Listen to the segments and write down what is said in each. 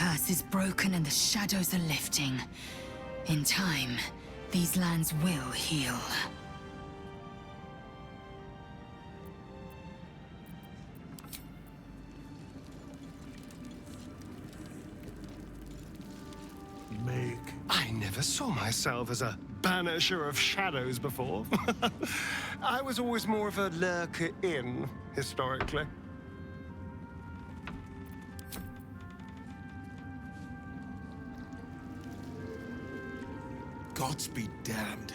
curse is broken and the shadows are lifting. In time, these lands will heal. I never saw myself as a banisher of shadows before. I was always more of a lurker-in, historically. Gods be damned.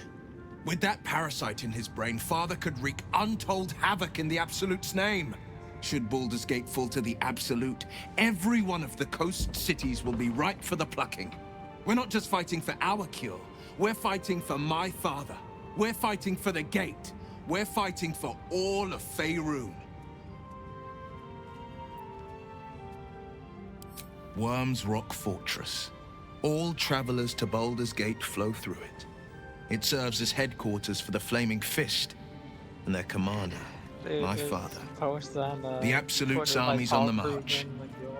With that parasite in his brain, Father could wreak untold havoc in the Absolute's name. Should Baldur's Gate fall to the Absolute, every one of the coast cities will be ripe for the plucking. We're not just fighting for our cure, we're fighting for my father. We're fighting for the Gate. We're fighting for all of Faerun. Worm's Rock Fortress. All travelers to Baldur's Gate flow through it. It serves as headquarters for the Flaming Fist and their commander, my father. The Absolute's armies on the march.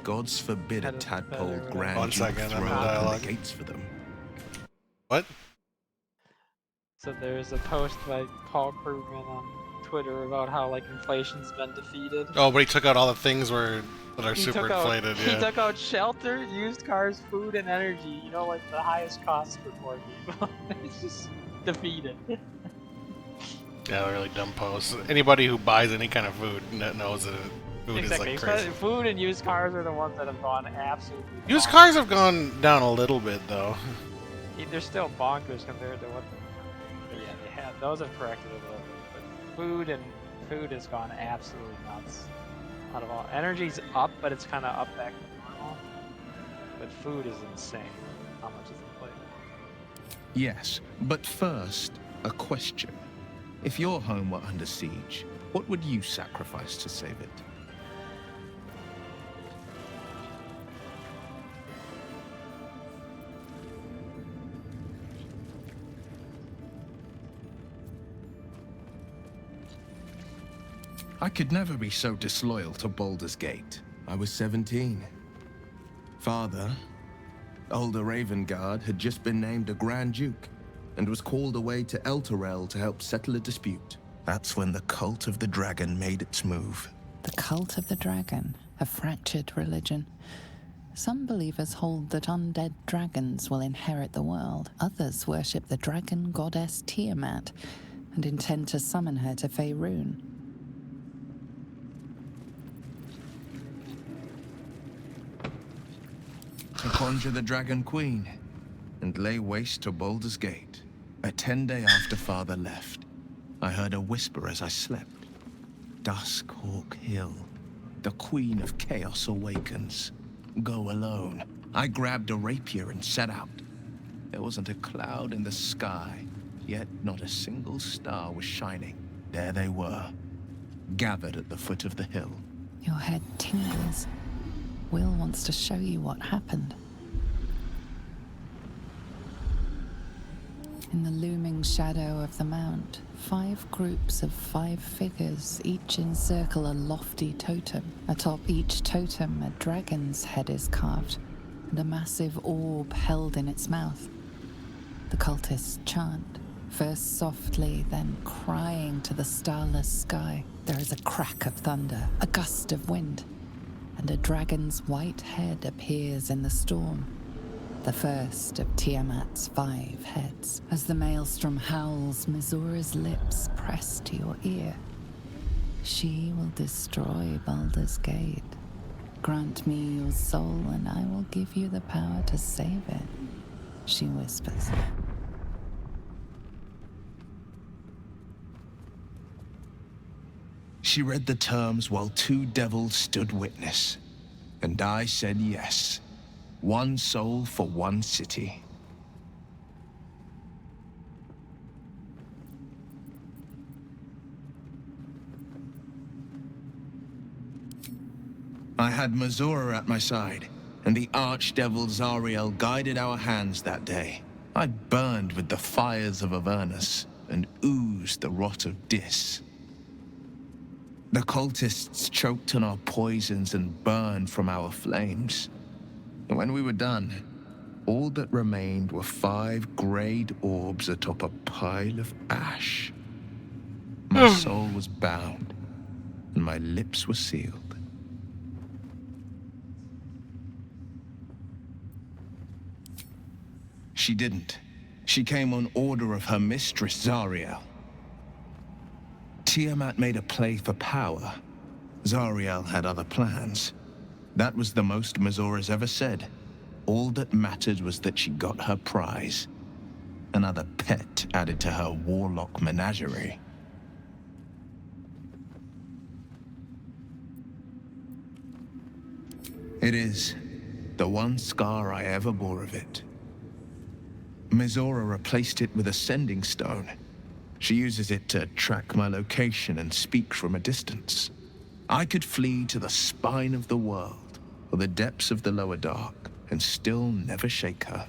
Gods forbid a tadpole grand throw open the gates for them. What? So there's a post by Paul Krugman on Twitter about how like inflation's been defeated. Oh, but he took out all the things that are super inflated. He took out shelter, used cars, food, and energy. You know, like the highest costs for poor people. It's just defeated. Yeah, really dumb posts. Anybody who buys any kind of food knows that food is like crazy. Food and used cars are the ones that have gone absolutely. Used cars have gone down a little bit though. They're still bonkers compared to what. Yeah, they have. Those have corrected a little bit, but food has gone absolutely nuts. Out of all, energy's up, but it's kind of up back to normal. But food is insane. How much is inflated? Yes, but first, a question. If your home were under siege, what would you sacrifice to save it? I could never be so disloyal to Baldur's Gate. I was 17. Father, older Ravengard, had just been named a Grand Duke and was called away to Elturel to help settle a dispute. That's when the Cult of the Dragon made its move. The Cult of the Dragon, a fractured religion. Some believers hold that undead dragons will inherit the world. Others worship the dragon goddess Tiamat and intend to summon her to Faerun. To conjure the Dragon Queen and lay waste to Baldur's Gate. A 10-day after Father left, I heard a whisper as I slept. Duskhawk Hill. The Queen of Chaos awakens. Go alone. I grabbed a rapier and set out. There wasn't a cloud in the sky, yet not a single star was shining. There they were, gathered at the foot of the hill. Your head tingles. Will wants to show you what happened. In the looming shadow of the mount, 5 groups of 5 figures each encircle a lofty totem. Atop each totem, a dragon's head is carved, and a massive orb held in its mouth. The cultists chant, first softly, then crying to the starless sky. There is a crack of thunder, a gust of wind, and a dragon's white head appears in the storm. The first of Tiamat's 5 heads. As the maelstrom howls, Mizura's lips press to your ear. She will destroy Baldur's Gate. Grant me your soul, and I will give you the power to save it, she whispers. She read the terms while 2 devils stood witness, and I said yes. 1 soul for 1 city. I had Mizura at my side, and the archdevil Zariel guided our hands that day. I burned with the fires of Avernus and oozed the rot of Dis. The cultists choked on our poisons and burned from our flames. And when we were done, all that remained were 5 greyed orbs atop a pile of ash. My soul was bound, and my lips were sealed. She didn't. She came on order of her mistress, Zariel. Tiamat made a play for power. Zariel had other plans. That was the most Mazora's ever said. All that mattered was that she got her prize. Another pet added to her warlock menagerie. It is the one scar I ever bore of it. Mizora replaced it with a sending stone. She uses it to track my location and speak from a distance. I could flee to the spine of the world or the depths of the lower dark and still never shake her.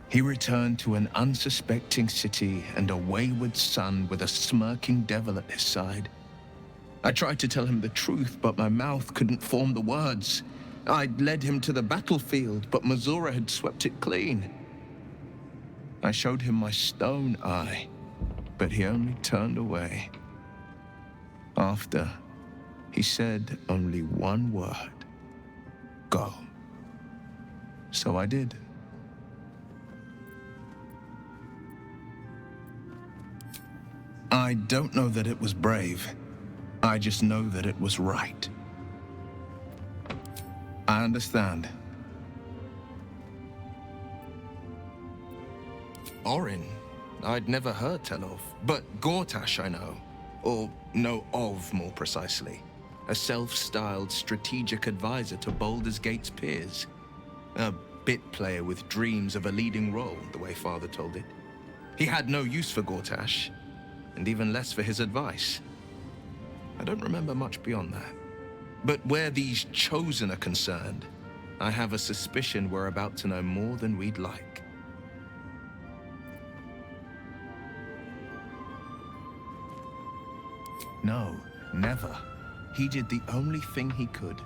He returned to an unsuspecting city and a wayward son with a smirking devil at his side. I tried to tell him the truth, but my mouth couldn't form the words. I'd led him to the battlefield, but Mizora had swept it clean. I showed him my stone eye, but he only turned away. After, he said only one word: go. So I did. I don't know that it was brave. I just know that it was right. I understand. Orin, I'd never heard tell of, but Gortash I know. Or know of, more precisely. A self-styled strategic advisor to Baldur's Gate's peers. A bit player with dreams of a leading role, the way Father told it. He had no use for Gortash, and even less for his advice. I don't remember much beyond that. But where these chosen are concerned, I have a suspicion we're about to know more than we'd like. No, never. He did the only thing he could.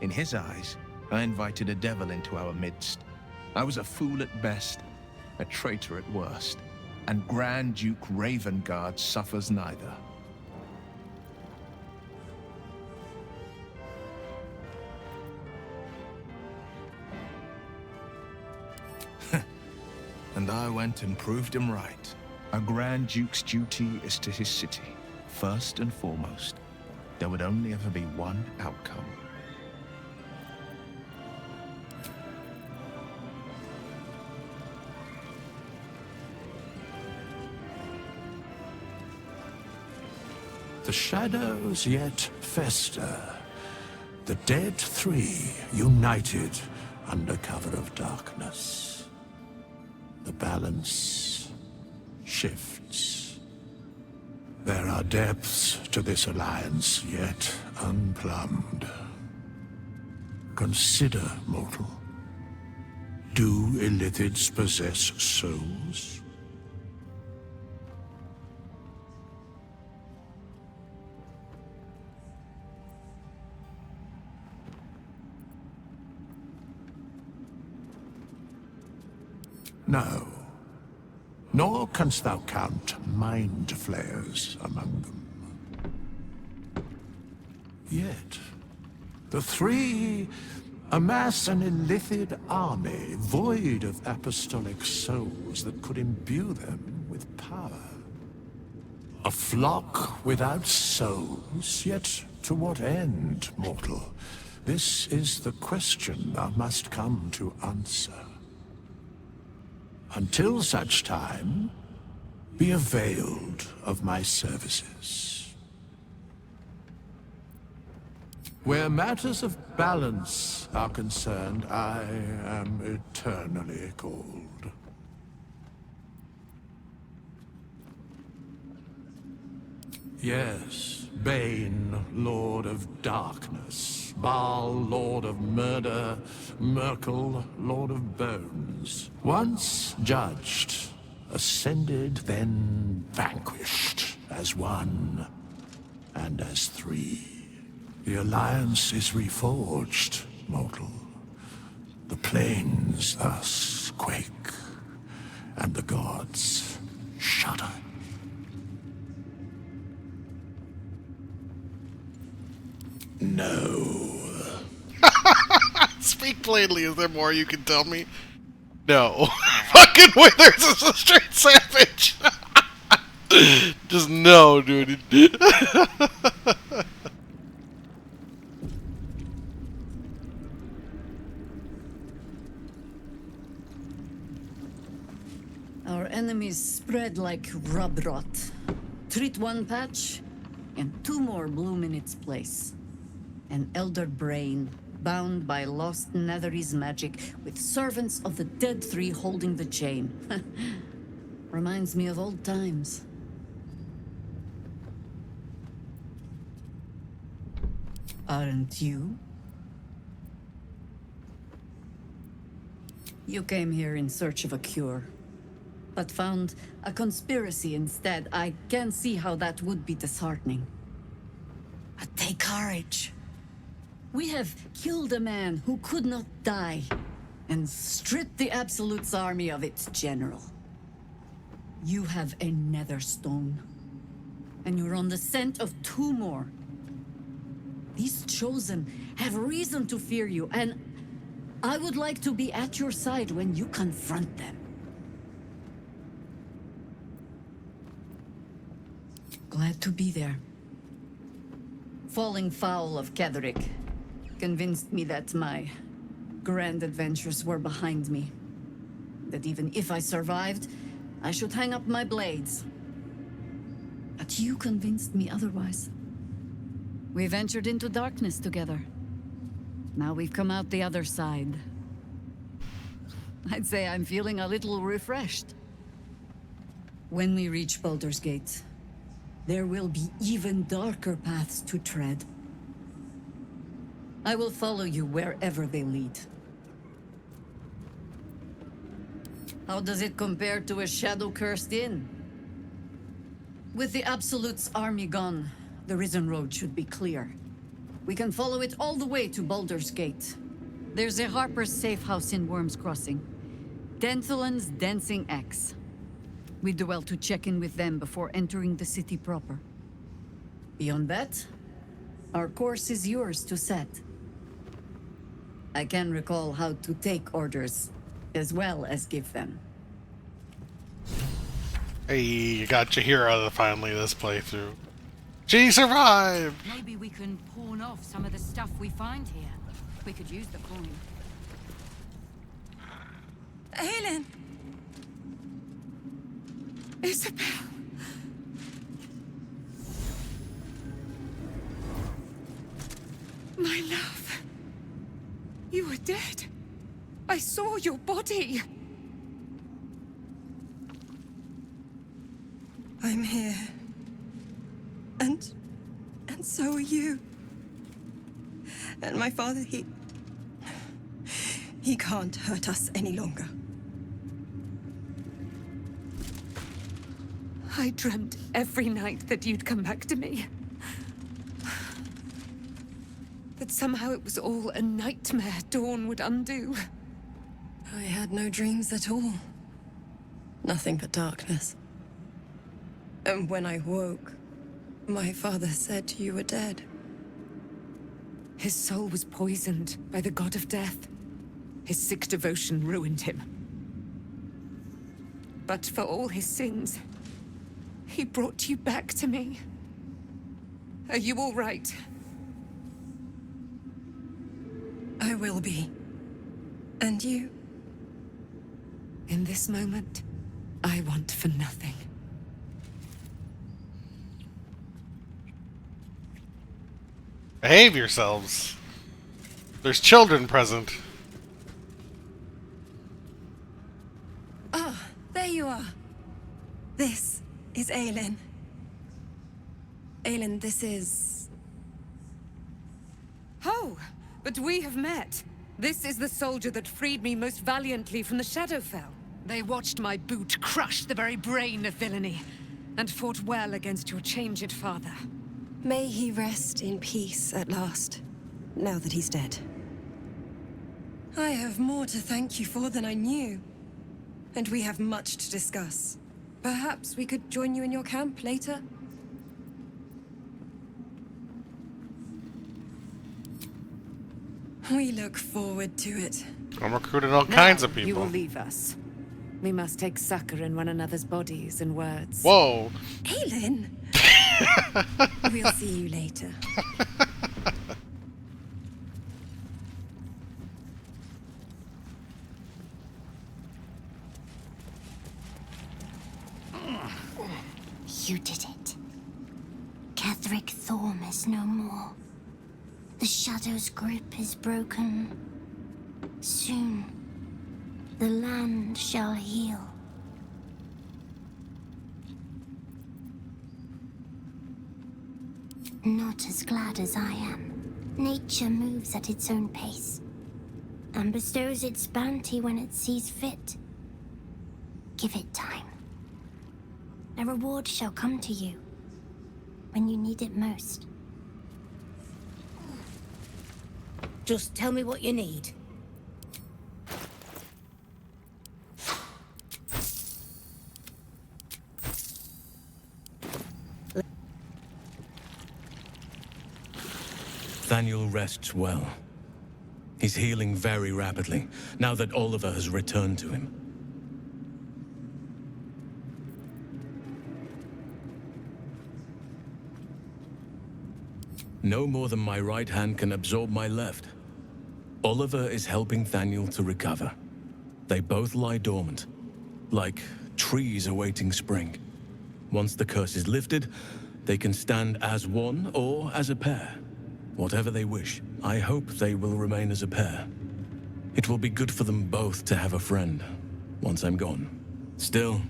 In his eyes, I invited a devil into our midst. I was a fool at best, a traitor at worst, and Grand Duke Ravengard suffers neither. And I went and proved him right. A Grand Duke's duty is to his city, first and foremost. There would only ever be one outcome. The shadows yet fester. The dead three united under cover of darkness. The balance shifts. There are depths to this alliance yet unplumbed. Consider, mortal. Do illithids possess souls? No. Nor canst thou count mind flayers among them. Yet, the three amass an illithid army void of apostolic souls that could imbue them with power. A flock without souls, yet to what end, mortal? This is the question thou must come to answer. Until such time, be availed of my services. Where matters of balance are concerned, I am eternally cold. Yes, Bane, Lord of Darkness, Baal, Lord of Murder, Merkel, Lord of Bones. Once judged, ascended, then vanquished as one. stand as three. The alliance is reforged, mortal. The plains thus quake, and the gods shudder. No. Speak plainly. Is there more you can tell me? No. Fucking Withers is a straight savage. Just no, dude. Our enemies spread like rub rot. Treat one patch, and two more bloom in its place. An elder brain, bound by lost Netherese magic, with servants of the dead three holding the chain. Reminds me of old times. Aren't you? You came here in search of a cure, but found a conspiracy instead. I can see how that would be disheartening. But take courage. We have killed a man who could not die, and stripped the Absolute's army of its general. You have a nether stone, and you're on the scent of two more. These Chosen have reason to fear you, and I would like to be at your side when you confront them. Glad to be there. Falling foul of Ketherick convinced me that my grand adventures were behind me. That even if I survived, I should hang up my blades. But you convinced me otherwise. We ventured into darkness together. Now we've come out the other side. I'd say I'm feeling a little refreshed. When we reach Baldur's Gate, there will be even darker paths to tread. I will follow you wherever they lead. How does it compare to a shadow-cursed inn? With the Absolute's army gone, the Risen Road should be clear. We can follow it all the way to Baldur's Gate. There's a Harper's safe house in Worm's Crossing. Denthalen's Dancing Axe. We do well to check in with them before entering the city proper. Beyond that, our course is yours to set. I can recall how to take orders, as well as give them. Hey, you got your hero finally this playthrough. She survived! Maybe we can pawn off some of the stuff we find here. We could use the coin. Helen! Isabel! My love! You were dead. I saw your body. I'm here. And so are you. And my father, he can't hurt us any longer. I dreamt every night that you'd come back to me. That somehow it was all a nightmare Dawn would undo. I had no dreams at all. Nothing but darkness. And when I woke, my father said you were dead. His soul was poisoned by the god of death. His sick devotion ruined him. But for all his sins, he brought you back to me. Are you all right? I will be. And you? In this moment, I want for nothing. Behave yourselves. There's children present. Ah, there you are. This is Aelin. Aelin, this is... Oh, but we have met. This is the soldier that freed me most valiantly from the Shadowfell. They watched my boot crush the very brain of villainy, and fought well against your changed father. May he rest in peace at last, now that he's dead. I have more to thank you for than I knew. And we have much to discuss. Perhaps we could join you in your camp later? We look forward to it. I'm recruiting all kinds of You will people. leave us. We must take succor in one another's bodies and words. Whoa. Aelin! We'll see you later. You did it. Catherick Thorm is no more. The Shadow's grip is broken. Soon, the land shall heal. Not as glad as I am. Nature moves at its own pace, and bestows its bounty when it sees fit. Give it time. A reward shall come to you when you need it most. Just tell me what you need. Thaniel rests well. He's healing very rapidly, now that Oliver has returned to him. No more than my right hand can absorb my left. Oliver is helping Thaniel to recover. They both lie dormant, like trees awaiting spring. Once the curse is lifted, they can stand as one or as a pair. Whatever they wish, I hope they will remain as a pair. It will be good for them both to have a friend, once I'm gone. Still,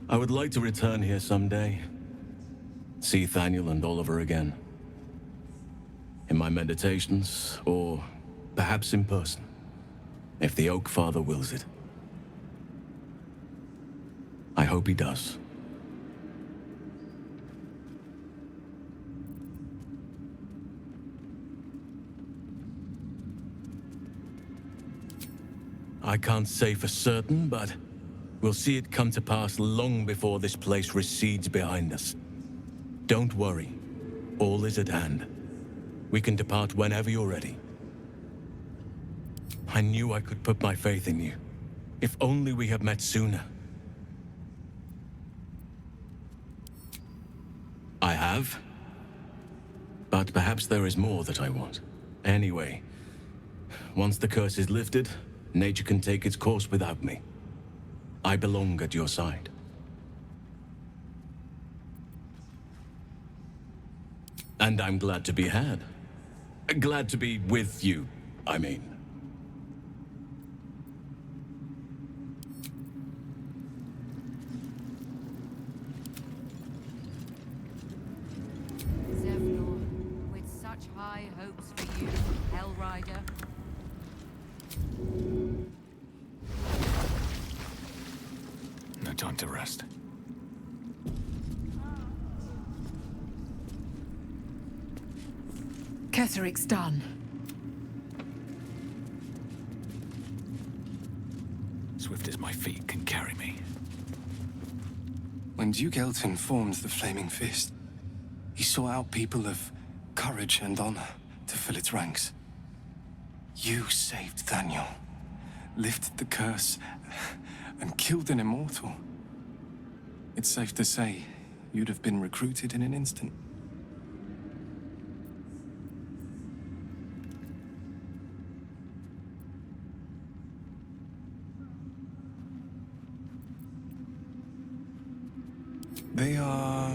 I would like to return here someday. See Thaniel and Oliver again. In my meditations, or perhaps in person, if the Oak Father wills it. I hope he does. I can't say for certain, but we'll see it come to pass long before this place recedes behind us. Don't worry. All is at hand. We can depart whenever you're ready. I knew I could put my faith in you. If only we had met sooner. I have. But perhaps there is more that I want. Anyway, once the curse is lifted, nature can take its course without me. I belong at your side. And I'm glad to be had. Glad to be with you, I mean. Zevlor, with such high hopes for you, Hellrider. No time to rest. Ketherick's done. Swift as my feet can carry me. When Duke Elton formed the Flaming Fist, he sought out people of courage and honor to fill its ranks. You saved Thaniel, lifted the curse, and killed an immortal. It's safe to say you'd have been recruited in an instant. They are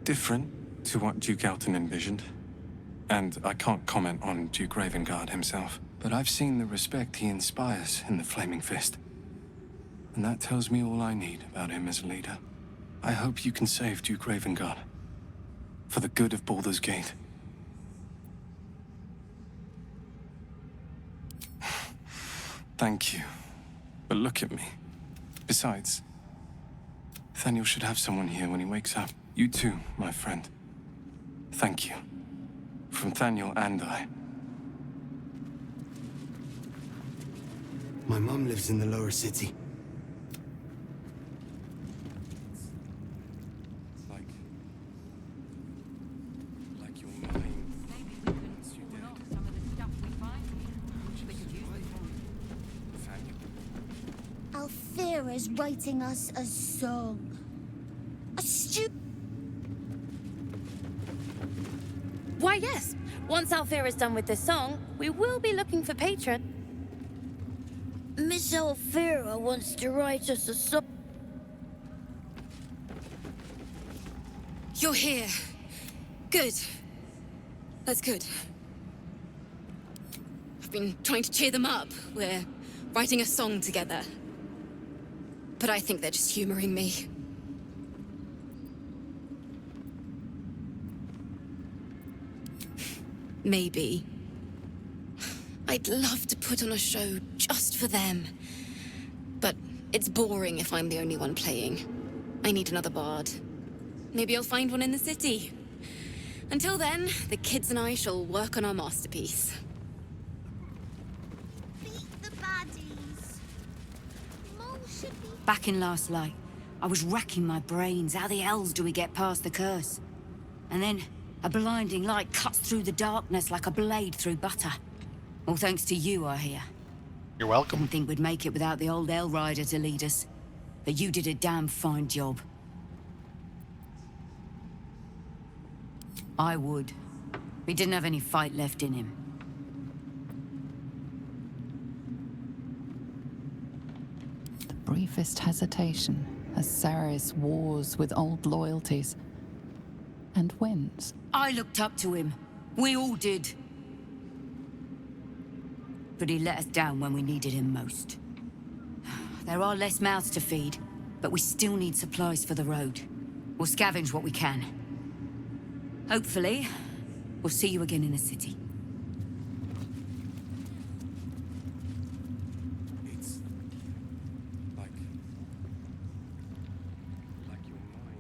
different to what Duke Elton envisioned. And I can't comment on Duke Ravengard himself, but I've seen the respect he inspires in the Flaming Fist. And that tells me all I need about him as a leader. I hope you can save Duke Ravengard, for the good of Baldur's Gate. Thank you, but look at me. Besides, Thaniel should have someone here when he wakes up. You too, my friend. Thank you. From Thaniel and I. My mom lives in the lower city. Like your mind. Maybe we can pawn off some of the stuff we find here. We could use the coin. Althera's writing us a song. Why, yes. Once Althera's done with the song, we will be looking for patron. Miss Althera wants to write us a song. You're here. Good. That's good. I've been trying to cheer them up. We're writing a song together. But I think they're just humoring me. Maybe. I'd love to put on a show just for them. But it's boring if I'm the only one playing. I need another bard. Maybe I'll find one in the city. Until then, the kids and I shall work on our masterpiece. Beat the baddies. Mole should be... Back in Last Light, I was racking my brains. How the hells do we get past the curse? And then a blinding light cuts through the darkness like a blade through butter. All thanks to you, I hear. You're welcome. Didn't think we'd make it without the old Hell Rider to lead us. But you did a damn fine job. I would. He didn't have any fight left in him. The briefest hesitation as Ceres wars with old loyalties and wins. I looked up to him. We all did. But he let us down when we needed him most. There are less mouths to feed, but we still need supplies for the road. We'll scavenge what we can. Hopefully, we'll see you again in the city. It's like your mind.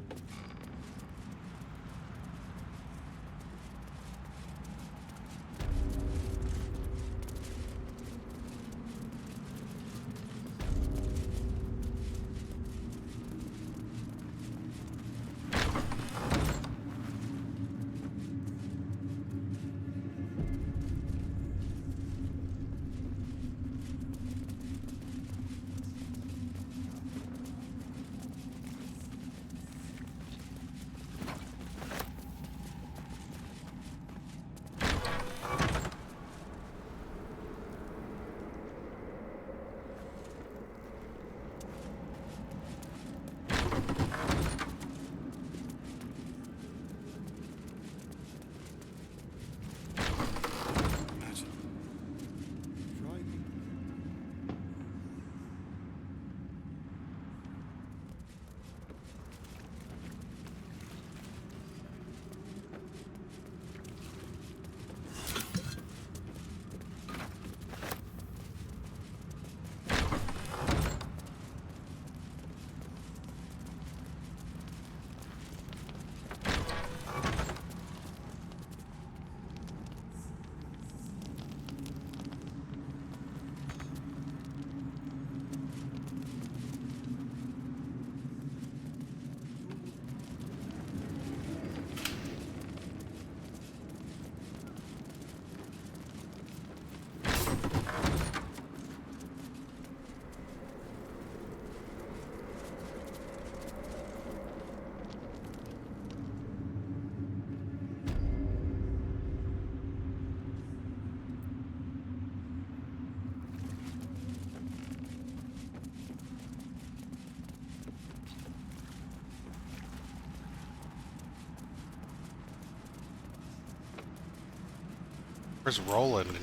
Where's Roland?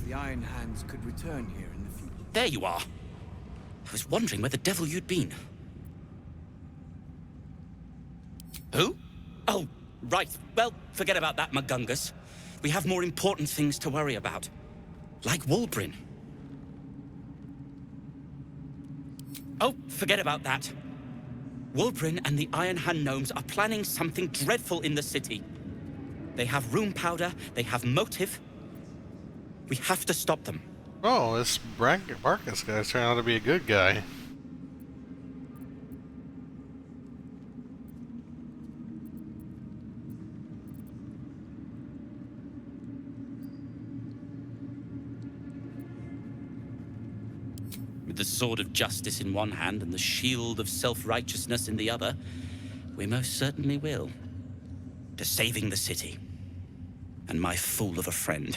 the Iron Hands could return here in the future. There you are. I was wondering where the devil you'd been. Who? Oh, right. Well, forget about that, Magungus. We have more important things to worry about. Like Wulbrin. Oh, forget about that. Wulbrin and the Iron Hand gnomes are planning something dreadful in the city. They have rune powder, they have motive. We have to stop them. Oh, this Barkus guy's turning out to be a good guy. With the sword of justice in one hand and the shield of self-righteousness in the other, we most certainly will. To saving the city. And my fool of a friend.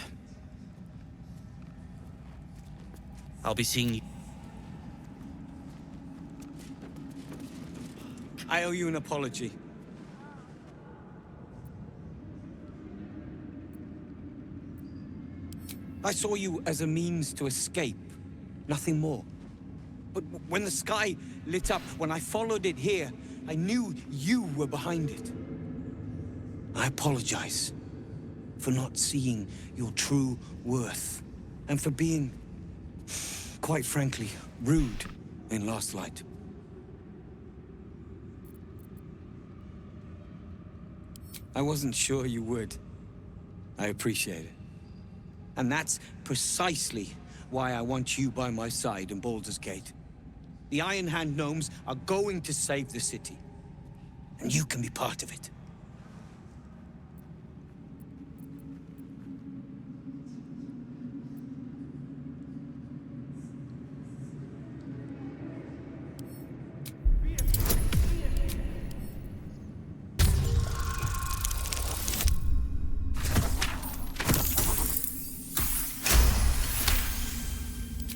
I'll be seeing you. I owe you an apology. I saw you as a means to escape, nothing more. But when the sky lit up, when I followed it here, I knew you were behind it. I apologize for not seeing your true worth, and for being, quite frankly, rude in Last Light. I wasn't sure you would. I appreciate it. And that's precisely why I want you by my side in Baldur's Gate. The Iron Hand gnomes are going to save the city, and you can be part of it.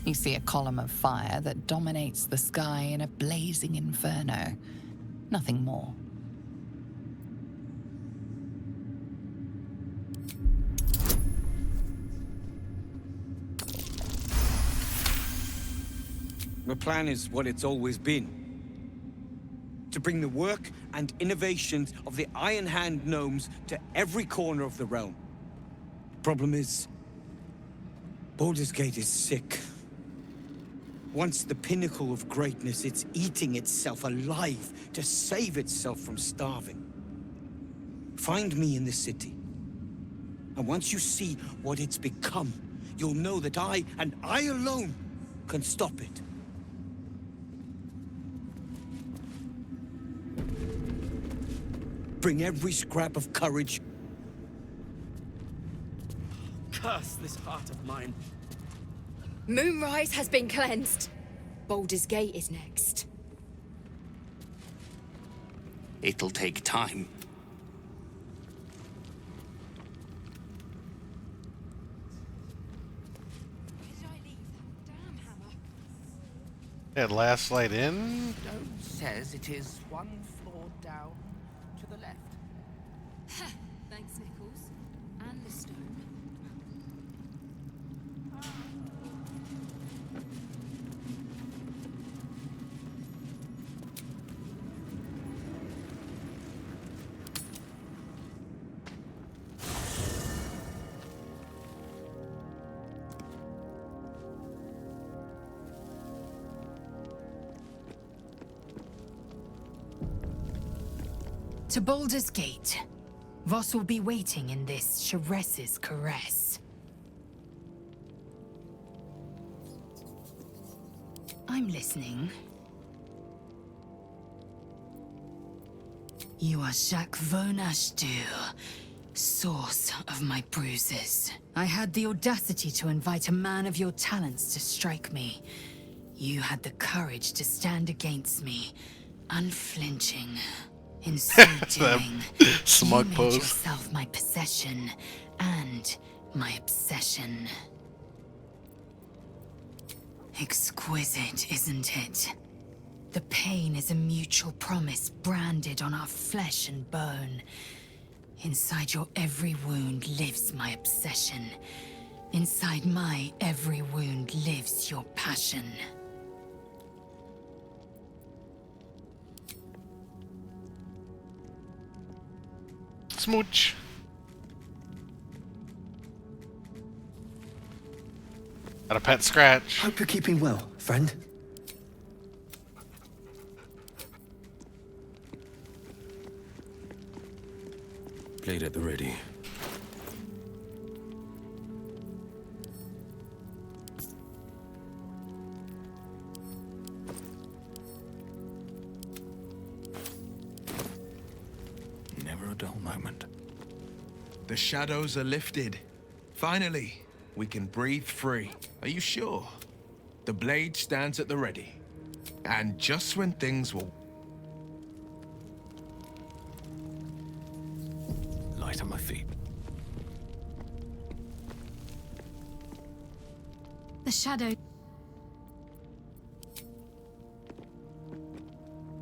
You see a column of fire that dominates the sky in a blazing inferno. Nothing more. The plan is what it's always been. To bring the work and innovations of the Iron Hand gnomes to every corner of the realm. Problem is, Baldur's Gate is sick. Once the pinnacle of greatness, it's eating itself alive to save itself from starving. Find me in the city. And once you see what it's become, you'll know that I, and I alone, can stop it. Bring every scrap of courage. Curse this heart of mine. Moonrise has been cleansed. Baldur's Gate is next. It'll take time. At Last Light Inn? Stone says it is one floor down to the left. Thanks, Nichols. And the stone. To Baldur's Gate. Voss will be waiting in this Sharess's caress. I'm listening. You are Jacques Vonashdur, source of my bruises. I had the audacity to invite a man of your talents to strike me. You had the courage to stand against me, unflinching. In so doing, smug you made pose. yourself my possession and my obsession. Exquisite, isn't it? The pain is a mutual promise branded on our flesh and bone. Inside your every wound lives my obsession. Inside my every wound lives your passion. Smooch. Got a pet scratch. Hope you're keeping well, friend. Blade at the ready. Never a dull moment. The shadows are lifted. Finally, we can breathe free. Are you sure? The blade stands at the ready. And just when things will... Light on my feet. The shadow...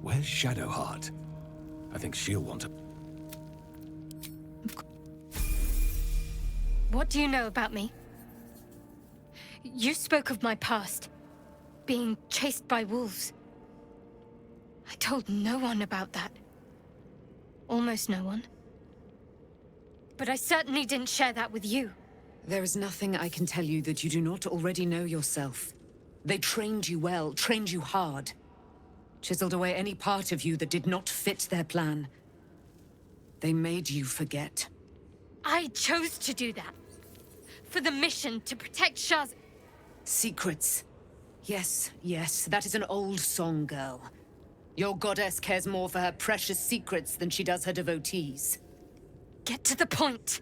Where's Shadowheart? I think she'll want to... What do you know about me? You spoke of my past, being chased by wolves. I told no one about that. Almost no one. But I certainly didn't share that with you. There is nothing I can tell you that you do not already know yourself. They trained you well, trained you hard. Chiseled away any part of you that did not fit their plan. They made you forget. I chose to do that. For the mission to protect Shah's... Secrets. Yes, yes, that is an old song, girl. Your goddess cares more for her precious secrets than she does her devotees. Get to the point.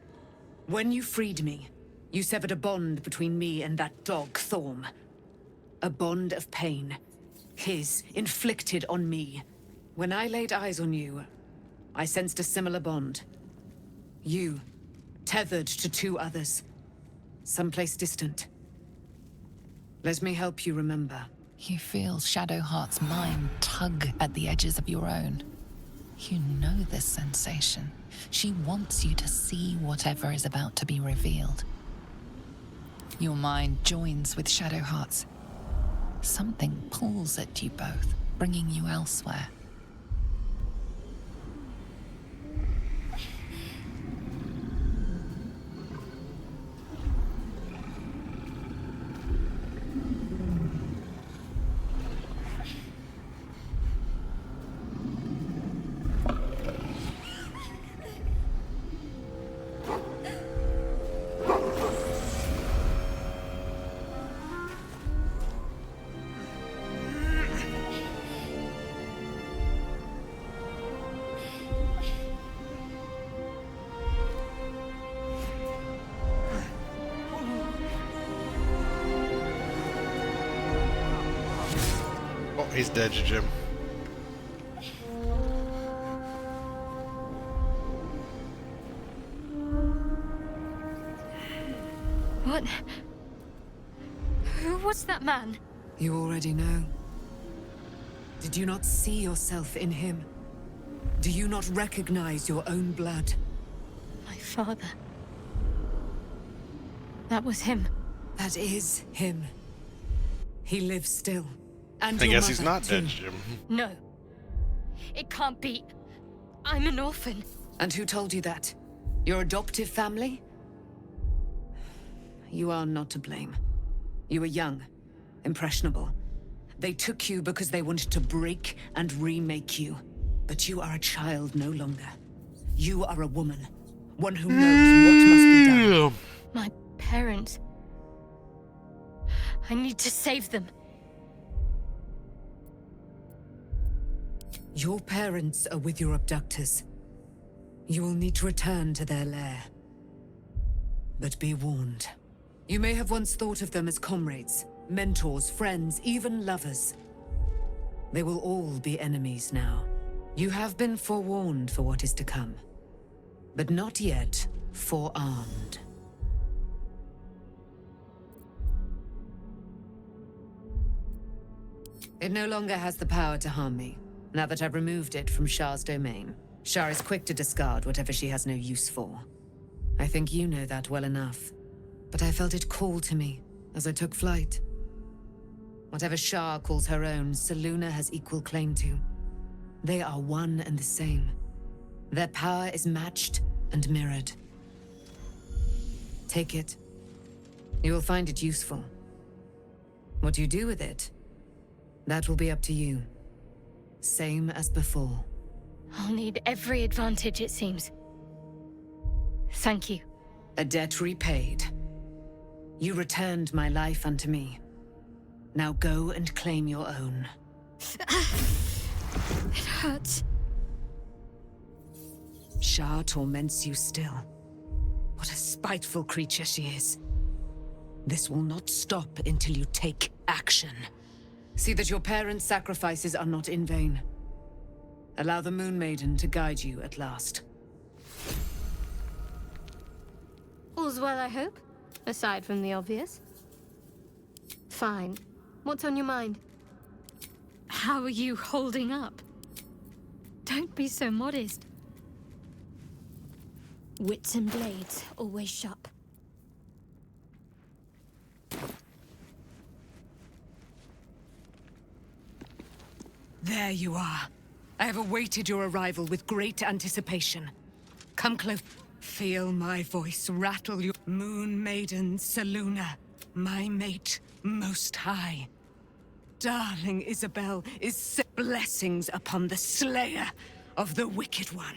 When you freed me, you severed a bond between me and that dog, Thorm. A bond of pain. His, inflicted on me. When I laid eyes on you, I sensed a similar bond. You, tethered to two others. Someplace distant. Let me help you remember. You feel Shadowheart's mind tug at the edges of your own. You know this sensation. She wants you to see whatever is about to be revealed. Your mind joins with Shadowheart's. Something pulls at you both, bringing you elsewhere. He's dead, Jim. What? Who was that man? You already know. Did you not see yourself in him? Do you not recognize your own blood? My father. That was him. That is him. He lives still. And I your guess he's mother, not dead, too. Jim. No. It can't be. I'm an orphan. And who told you that? Your adoptive family? You are not to blame. You were young, impressionable. They took you because they wanted to break and remake you. But you are a child no longer. You are a woman. One who knows what must be done. My parents. I need to save them. Your parents are with your abductors. You will need to return to their lair. But be warned. You may have once thought of them as comrades, mentors, friends, even lovers. They will all be enemies now. You have been forewarned for what is to come, but not yet forearmed. It no longer has the power to harm me, now that I've removed it from Shah's domain. Shah is quick to discard whatever she has no use for. I think you know that well enough. but I felt it call to me as I took flight. Whatever Shah calls her own, Selûne has equal claim to. They are one and the same. Their power is matched and mirrored. Take it. You will find it useful. What you do with it, that will be up to you. Same as before. I'll need every advantage, it seems. Thank you. A debt repaid. You returned my life unto me. Now go and claim your own. It hurts. Shah torments you still. What a spiteful creature she is. This will not stop until you take action. See that your parents' sacrifices are not in vain. Allow the Moon Maiden to guide you at last. All's well, I hope? Aside from the obvious. Fine. What's on your mind? How are you holding up? Don't be so modest. Wits and blades, always sharp. There you are. I have awaited your arrival with great anticipation. Come close. Feel my voice rattle your Moon Maiden Selûne, my mate most high. Darling Isabel is blessings upon the slayer of the Wicked One.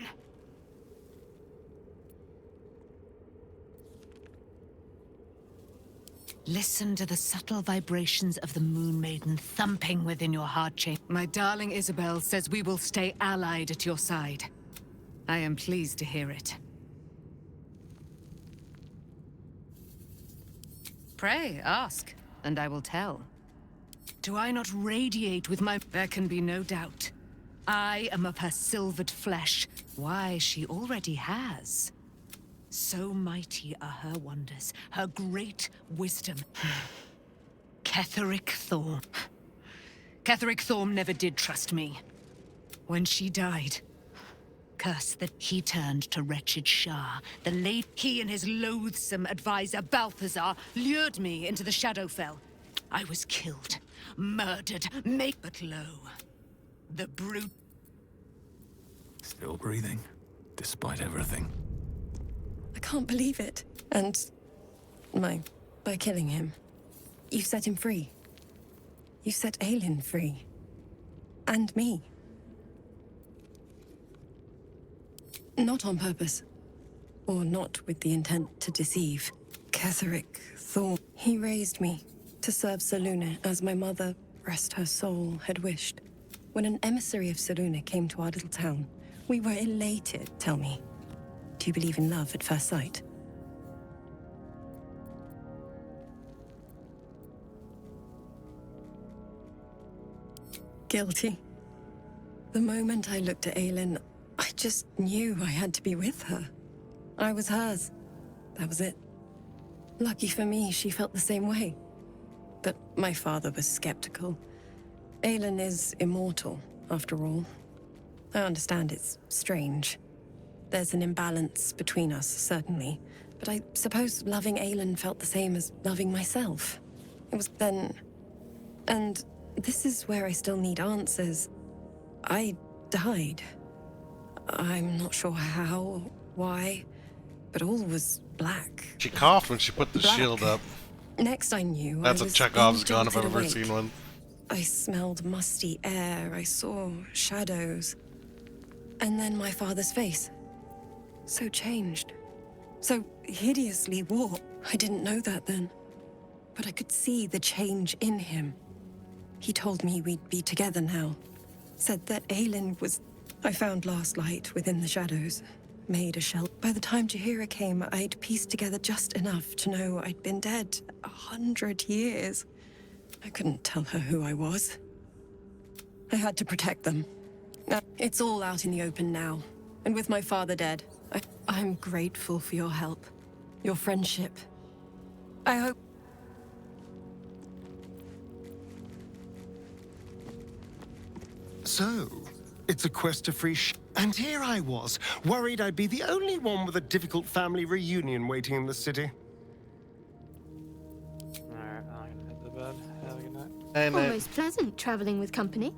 Listen to the subtle vibrations of the Moon Maiden thumping within your heart chamber. My darling Isabel says we will stay allied at your side. I am pleased to hear it. Pray, ask, and I will tell. Do I not radiate with my... There can be no doubt. I am of her silvered flesh. Why, she already has. So mighty are her wonders, her great wisdom. Ketheric Thorm. Ketheric Thorm never did trust me. When she died, curse that he turned to wretched Shah. The late he and his loathsome advisor, Balthazar, lured me into the Shadowfell. I was killed, murdered, made but lo. The brute... Still breathing, despite everything. I can't believe it. And... by killing him, you set him free. You set Aelin free. And me. Not on purpose. Or not with the intent to deceive. Ketheric Thorm. He raised me to serve Selûne as my mother, rest her soul, had wished. When an emissary of Selûne came to our little town, we were elated. Tell me, do you believe in love at first sight? Guilty. The moment I looked at Aelin, I just knew I had to be with her. I was hers. That was it. Lucky for me, she felt the same way. But my father was skeptical. Aelin is immortal, after all. I understand it's strange. There's an imbalance between us, certainly. But I suppose loving Aelin felt the same as loving myself. It was then... And this is where I still need answers. I died. I'm not sure how, why, but all was black. She coughed when she put the shield up. Next I knew, That's I a was Chekhov's gun if I've jolted ever awake. seen one. I smelled musty air, I saw shadows. And then my father's face. So changed. So hideously warped. I didn't know that then. But I could see the change in him. He told me we'd be together now. Said that Aelin was... I found last light within the shadows. Made a shell. By the time Jaheira came, I'd pieced together just enough to know I'd been dead 100 years. I couldn't tell her who I was. I had to protect them. It's all out in the open now. And with my father dead, I'm grateful for your help. Your friendship. I hope... So, it's a quest to free and here I was, worried I'd be the only one with a difficult family reunion waiting in the city. And Almost pleasant traveling with company.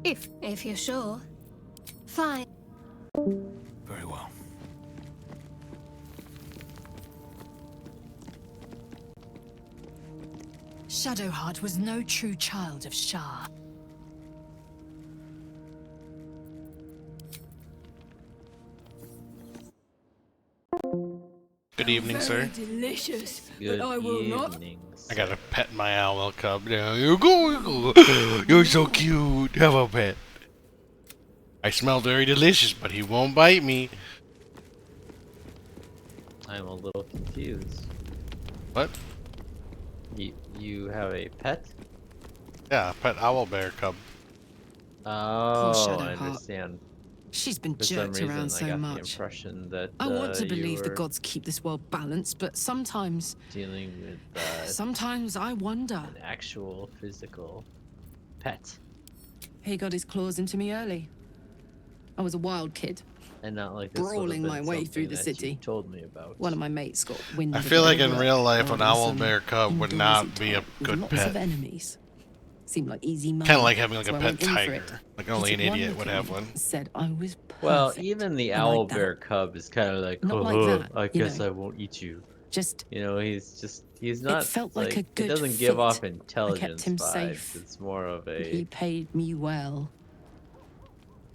If you're sure. Fine. Very well. Shadowheart was no true child of Shah. good evening, sir. Delicious. Good but I will not. evenings. I gotta pet my owl cub. There you go. You're so cute. Have a pet. I smell very delicious, but he won't bite me. I'm a little confused. What? You have a pet? Yeah, pet owl bear cub. Oh, I Shadowheart. understand. She's been For some jerked reason, around I so got the much. impression that I want to you believe the were gods keep this world balanced, but sometimes dealing with sometimes I wonder. an actual physical pet, He got his claws into me early. I was a wild kid, and not like this would have brawling been my way through something the that city. you told me about. One of my mates got wind I of feel a like bit of in work real life, an on owl some bear cub would indoorsy not be a type with good lots of pet. enemies. Seemed like easy money. Kind of like having like so a I pet went in for it. tiger. Like He only an took one idiot look would at have me one. and said I was perfect. Well, even the I owl like that. bear cub is kind of like, Not like oh, that, I you guess know. I won't eat you. Just You know, he's not felt like a it good doesn't give fit. off I intelligence kept him vibes. safe. It's more of And he a paid me well.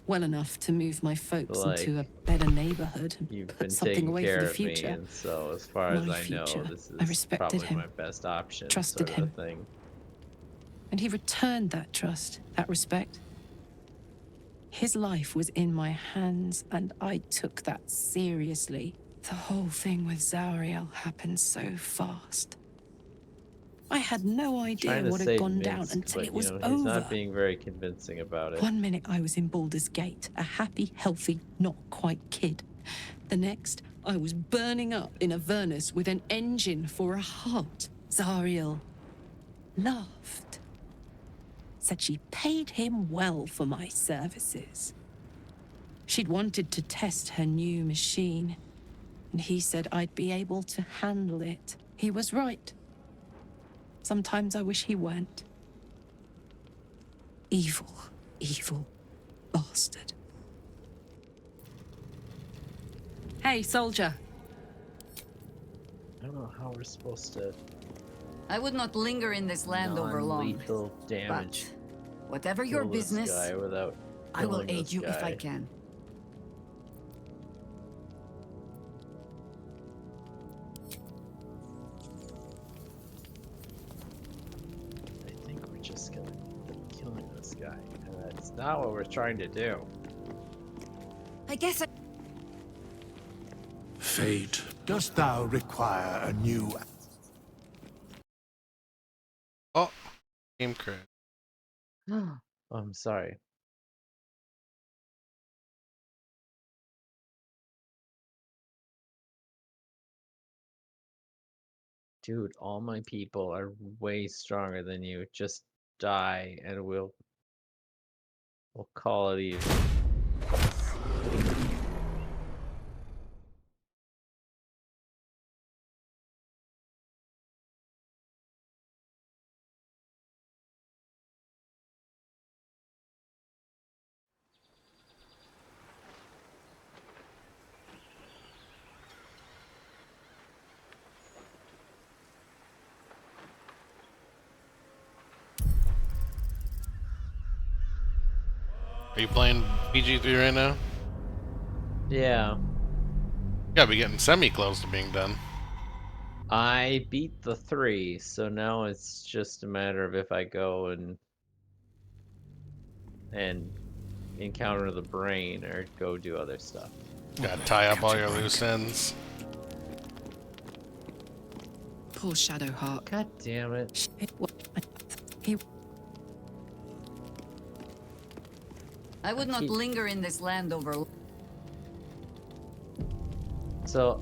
Well enough to move my folks like into a better neighborhood and you've put been something taking away care for the of me, future. and so as far as My I know, future. this I is respected probably him, my best option, trusted sort of him. a thing. And he returned that trust, that respect. His life was in my hands, and I took that seriously. The whole thing with Zariel happened so fast. I had no idea Trying to what had say gone down Minsk, until but it was he's over. not being very convincing about it. One minute I was in Baldur's Gate, a happy, healthy, not quite kid. The next, I was burning up in Avernus with an engine for a heart. Zariel laughed. Said she paid him well for my services. She'd wanted to test her new machine, and he said I'd be able to handle it. He was right. Sometimes I wish he weren't. Evil, evil bastard. Hey, soldier. I don't know how we're supposed to I would not linger in this land over long. non-lethal damage. But whatever your kill this business, guy without I will killing aid this you if I guy. can. I think we're just gonna end up killing this guy, and that's not what we're trying to do. I guess I... Fate, dost thou require a new... Oh, game crash. Oh, I'm sorry. Dude, all my people are way stronger than you. Just die and we'll call it even. Are you playing PG3 right now? Yeah. You gotta be getting semi-close to being done. I beat the 3, so now it's just a matter of if I go and encounter the brain or go do other stuff. Gotta tie up all your loose ends. Poor Shadowheart. God damn it. I would not linger in this land over... So,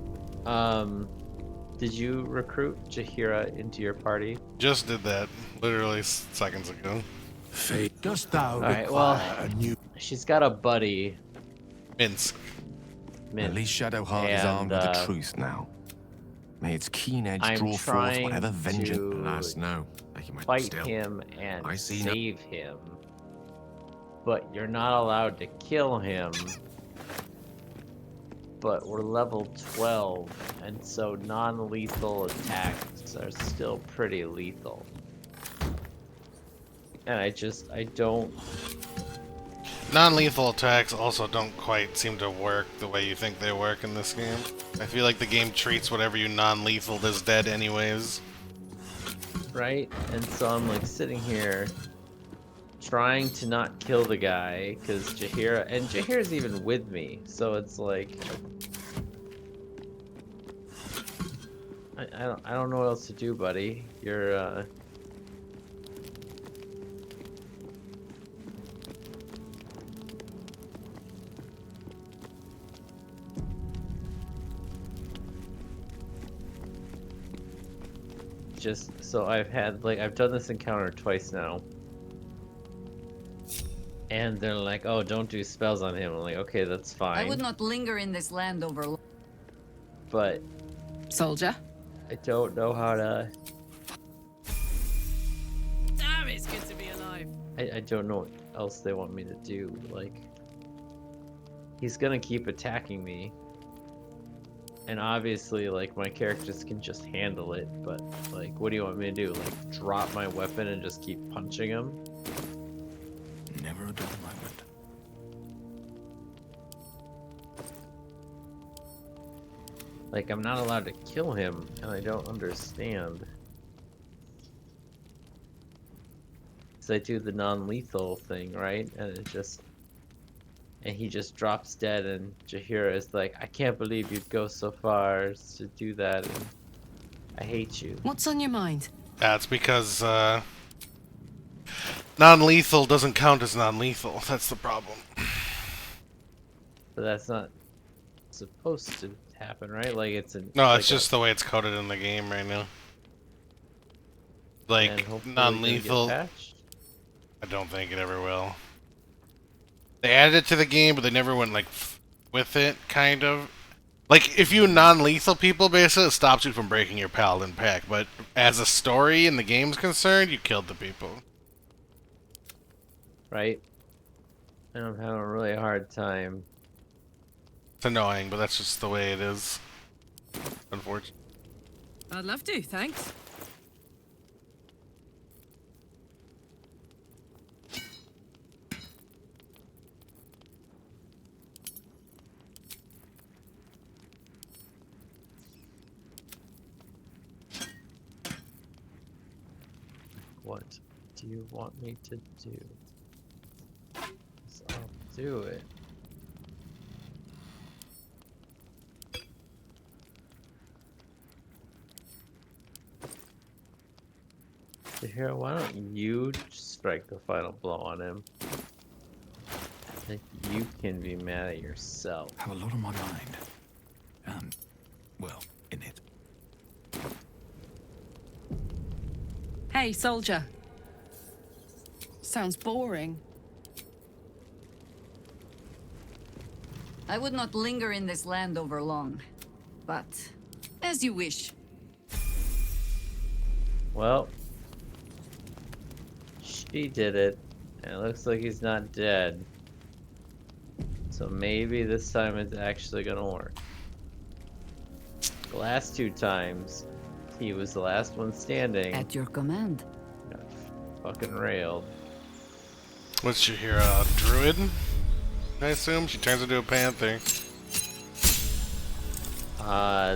did you recruit Jaheira into your party? Just did that literally seconds ago. Fate, dost thou Alright, require well, a new... she's got a buddy. Minsk. At least Shadowheart is armed with the truth now. May its keen edge I'm draw forth trying whatever vengeance. to Alas, no. fight him and save him, but you're not allowed to kill him. But we're level 12, and so non-lethal attacks are still pretty lethal. And I don't... Non-lethal attacks also don't quite seem to work the way you think they work in this game. I feel like the game treats whatever you non-lethal as dead anyways. Right? And so I'm like sitting here trying to not kill the guy because Jaheira's even with me, so it's like I don't know what else to do, buddy. You're just so I've done this encounter twice now. And they're like, "Oh, don't do spells on him." I'm like, "Okay, that's fine." I would not linger in this land over. But soldier, I don't know how to. Damn, it's good to be alive. I don't know what else they want me to do. Like, he's gonna keep attacking me, and obviously, like, my characters can just handle it. But like, what do you want me to do? Like, drop my weapon and just keep punching him? Never a dull moment. Like, I'm not allowed to kill him, and I don't understand. So I do the non-lethal thing, right? And he just drops dead, and Jaheira is like, "I can't believe you'd go so far as to do that, and I hate you." What's on your mind? That's because non-lethal doesn't count as non-lethal. That's the problem. But that's not supposed to happen, right? Like, it's no, it's just the way it's coded in the game right now. Like, non-lethal, I don't think it ever will. They added it to the game, but they never went like with it, kind of. Like, if you non-lethal people, basically, it stops you from breaking your paladin pack. But as a story and the game's concerned, you killed the people. Right? And I'm having a really hard time. It's annoying, but that's just the way it is. Unfortunately. I'd love to, thanks. What do you want me to do? So I'll do it. Here, why don't you strike the final blow on him? I think you can be mad at yourself. Have a lot on my mind. And, well, in it. Hey, soldier. Sounds boring. I would not linger in this land over long, but as you wish. Well, she did it, and it looks like he's not dead. So maybe this time it's actually gonna work. The last two times, he was the last one standing. At your command. Got fucking railed. What's your hero? Druid? I assume she turns into a panther.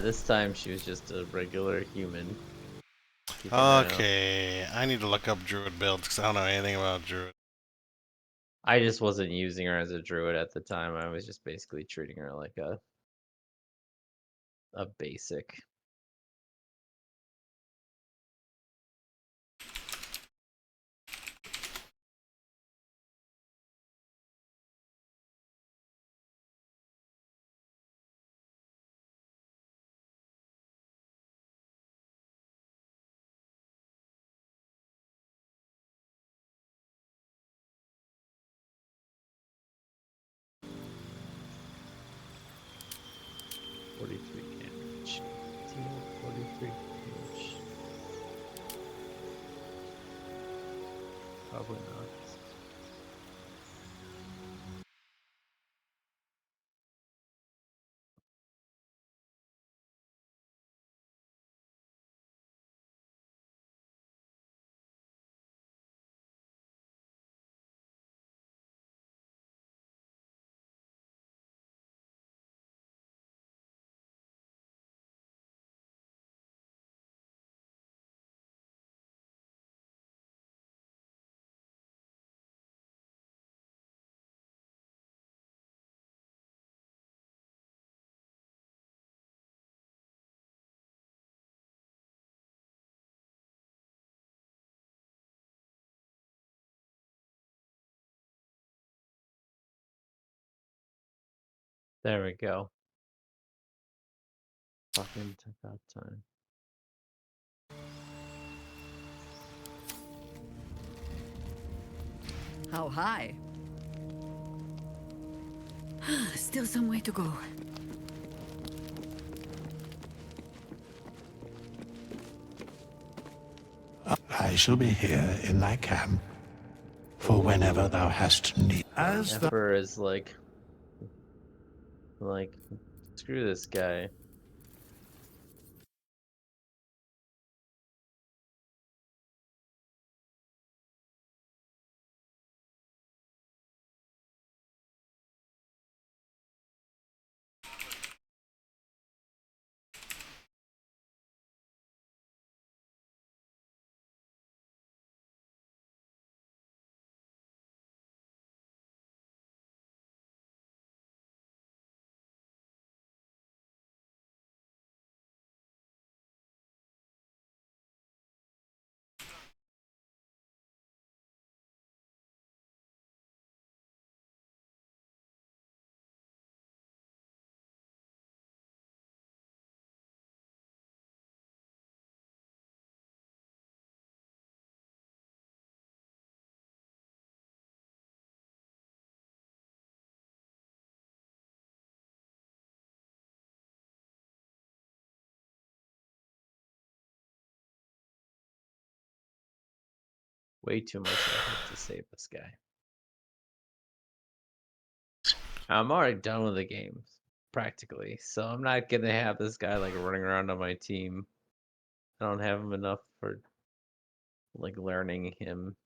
This time she was just a regular human. Okay, I need to look up druid builds because I don't know anything about druid. I just wasn't using her as a druid at the time. I was just basically treating her like a basic. Damage. There we go. Fucking took that time. How high? Still some way to go. I shall be here in thy camp for whenever thou hast need. As the Emperor is like, screw this guy. Way too much effort to save this guy. I'm already done with the game, practically. So I'm not gonna have this guy like running around on my team. I don't have him enough for like learning him.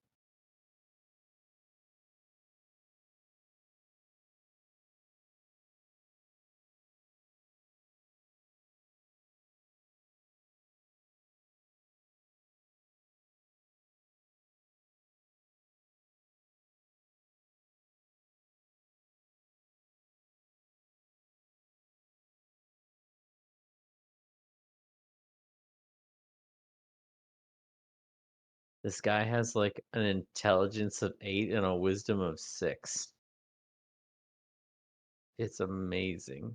This guy has like an intelligence of 8 and a wisdom of 6. It's amazing.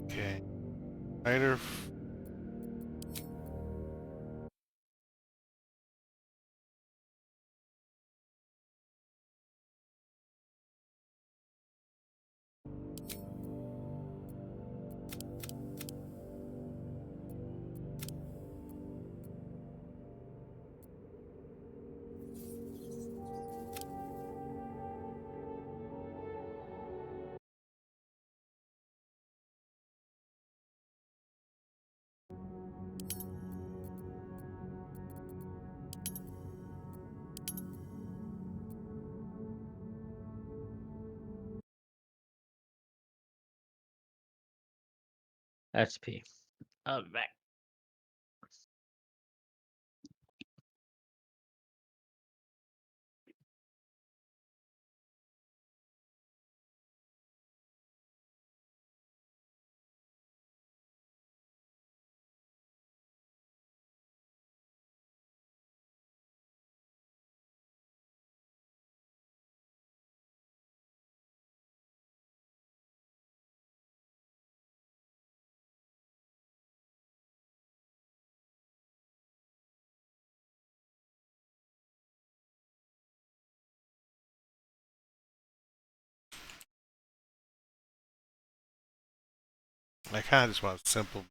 Okay. Spider. HP. Oh, back. I kind of just want simple.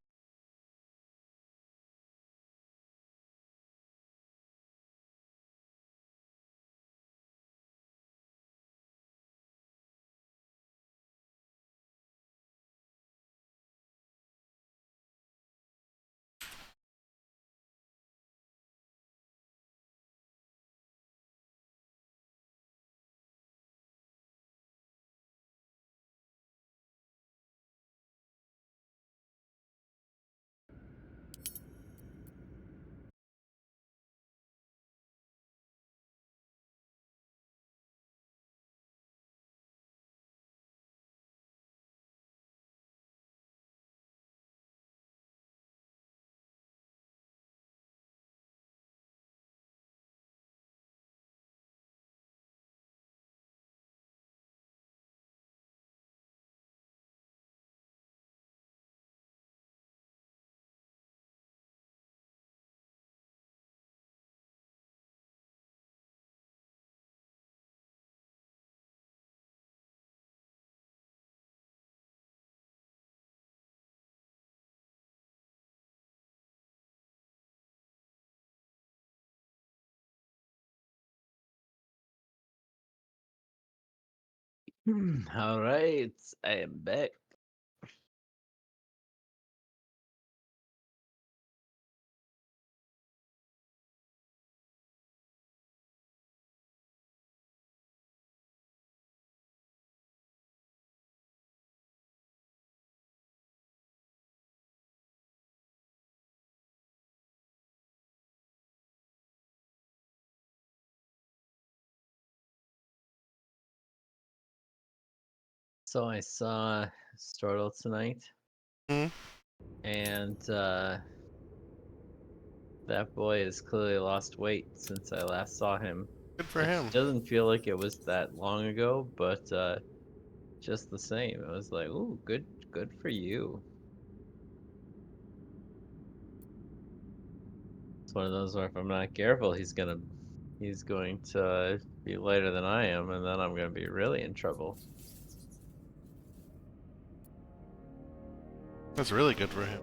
All right, I am back. So I saw Stortle tonight, and that boy has clearly lost weight since I last saw him. Good for It him. doesn't feel like it was that long ago, but just the same, it was like, ooh, good for you. It's one of those where if I'm not careful, he's going to be lighter than I am, and then I'm gonna be really in trouble. That's really good for him.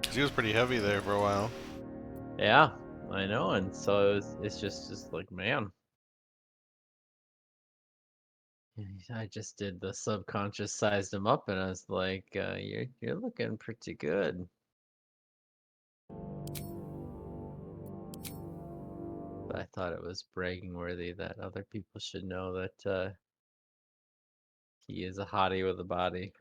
Because he was pretty heavy there for a while. Yeah, I know, and so it's just like, man. I just did the subconscious sized him up, and I was like, you're looking pretty good. But I thought it was bragging worthy that other people should know that he is a hottie with a body.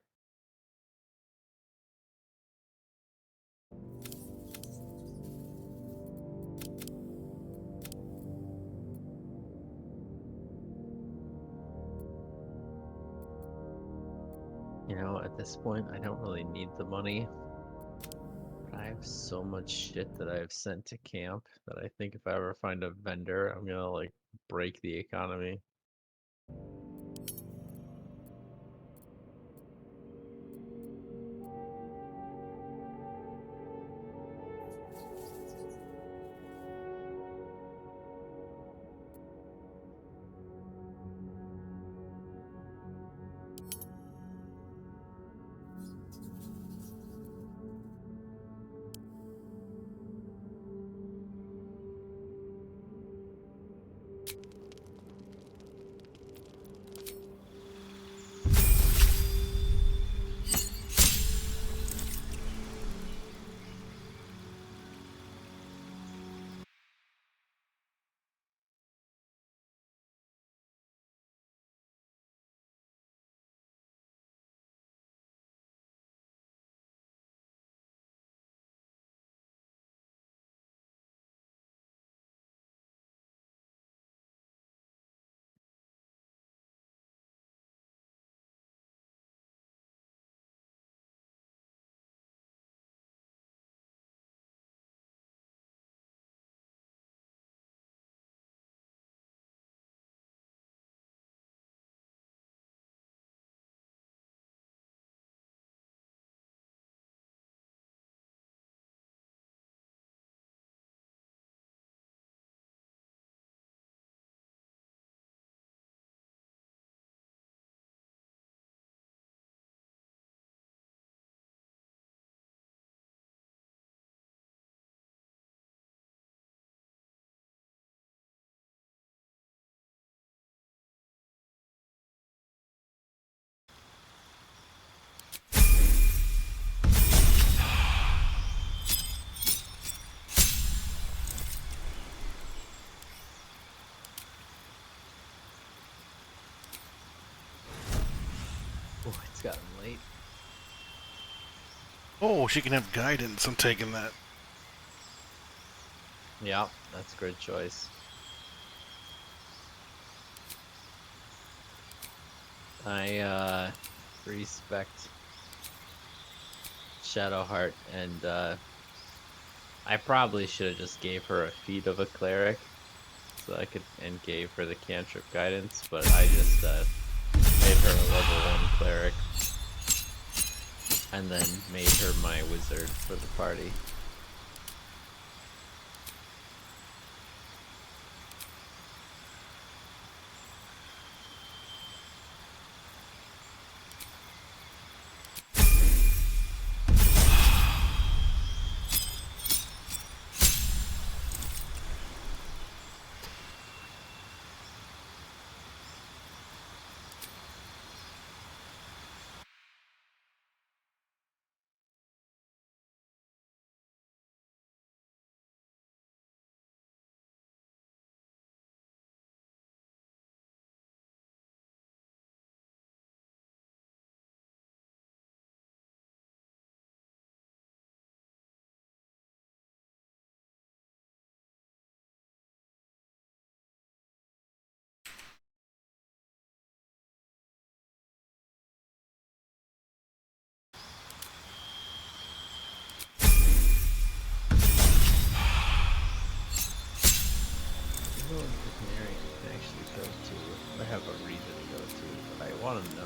You know, at this point, I don't really need the money. I have so much shit that I've sent to camp that I think if I ever find a vendor, I'm gonna like break the economy. Oh, it's gotten late. Oh, she can have guidance. I'm taking that. Yeah, that's a great choice. I respect Shadowheart, and I probably should have just gave her a feat of a cleric, so I could and gave her the cantrip guidance, but I just made her a level 1 cleric, and then made her my wizard for the party. have a reason to go to, but I want to know.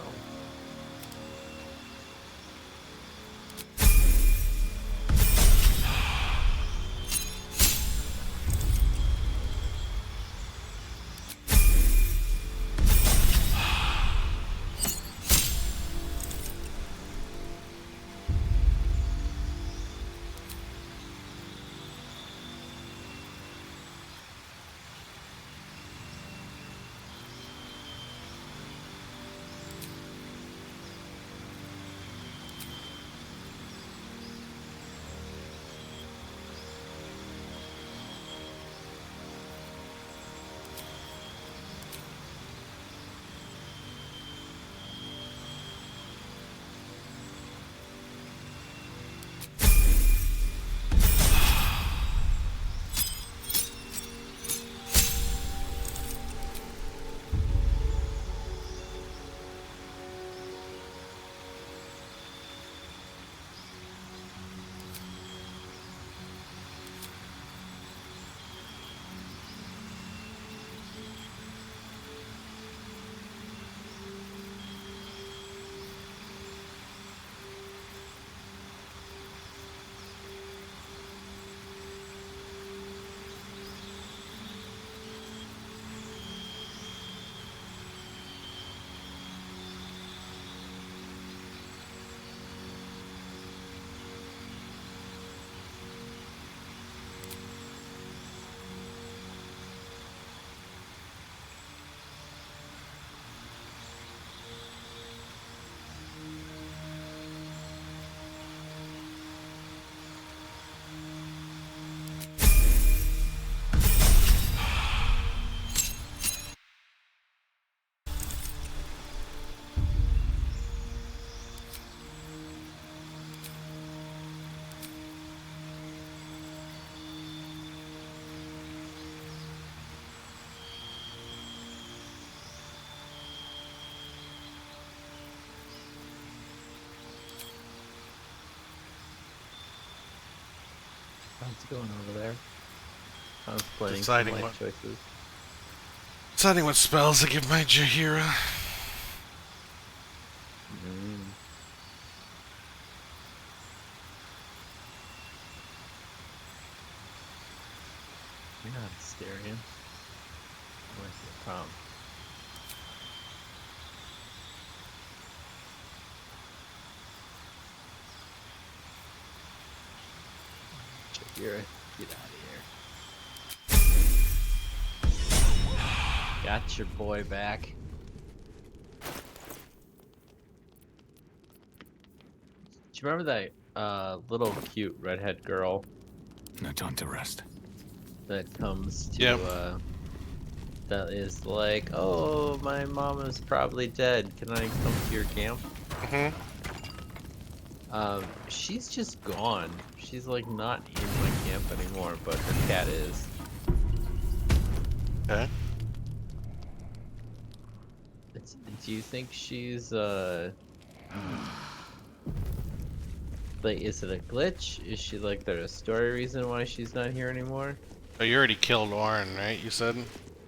What's going over there? I was playing Deciding some life what choices. Deciding what spells to give my Jaheira. You're not a Styrian. Where's the problem? Jaheira, get out of here. Got your boy back. Do you remember that little cute redhead girl? No time to rest. That comes to that is like, oh, my mom is probably dead. Can I come to your camp? She's just gone. She's like not in my camp anymore, but her cat is. Okay. Do you think she's like, is it a glitch? Is she like, there a story reason why she's not here anymore? Oh, you already killed Orin, right? You said?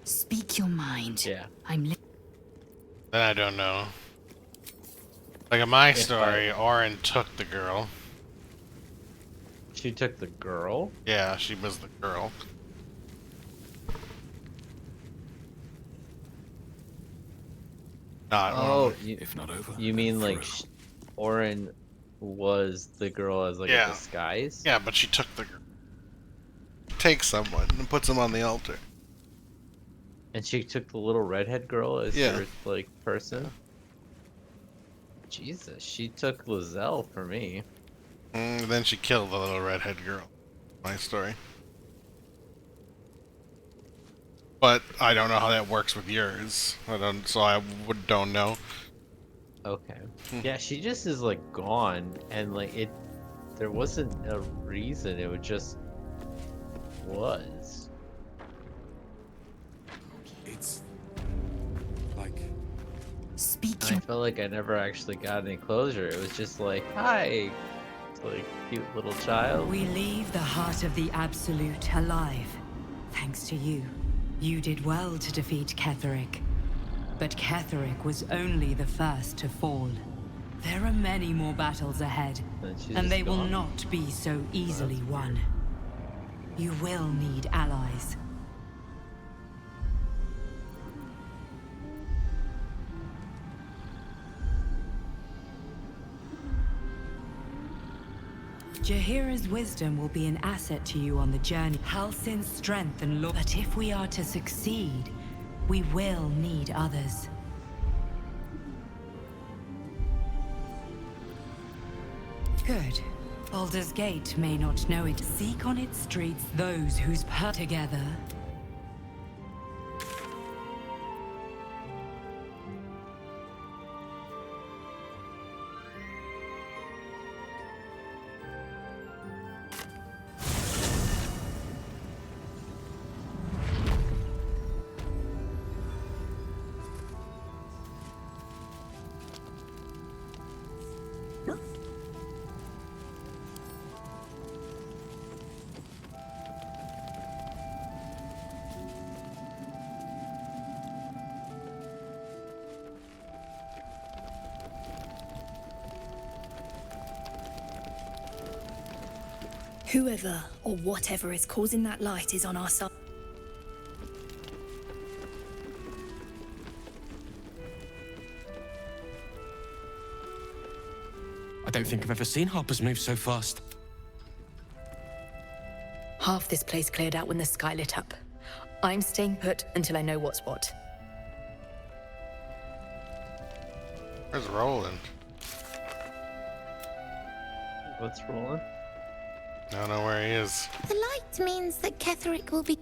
Speak your mind. Yeah. I'm Then I don't know. Like in my story, Orin took the girl. She took the girl? Yeah, she was the girl. Not if not over. You mean like Orin was the girl as like a disguise? Yeah, but she took the girl. Takes someone and puts them on the altar. And she took the little redhead girl as her like person? Jesus, she took Lizelle for me. Then she killed the little redhead girl. My story. But I don't know how that works with yours. I don't know. Okay. Yeah, she just is like gone, and like there wasn't a reason. It just was. It's like I felt like I never actually got any closure. It was just like, hi, it's like cute little child. We leave the heart of the Absolute alive, thanks to you. You did well to defeat Ketheric. But Ketheric was only the first to fall. There are many more battles ahead, and they will not be so easily won. You will need allies. Jaheira's wisdom will be an asset to you on the journey. Halsin's strength and lore. But if we are to succeed, we will need others. Good. Baldur's Gate may not know it. Seek on its streets those whose together. Whoever or whatever is causing that light is on our side. I don't think I've ever seen Harpers move so fast. Half this place cleared out when the sky lit up. I'm staying put until I know what's what. Where's Roland? What's Roland? I don't know where he is. The light means that Ketheric will be...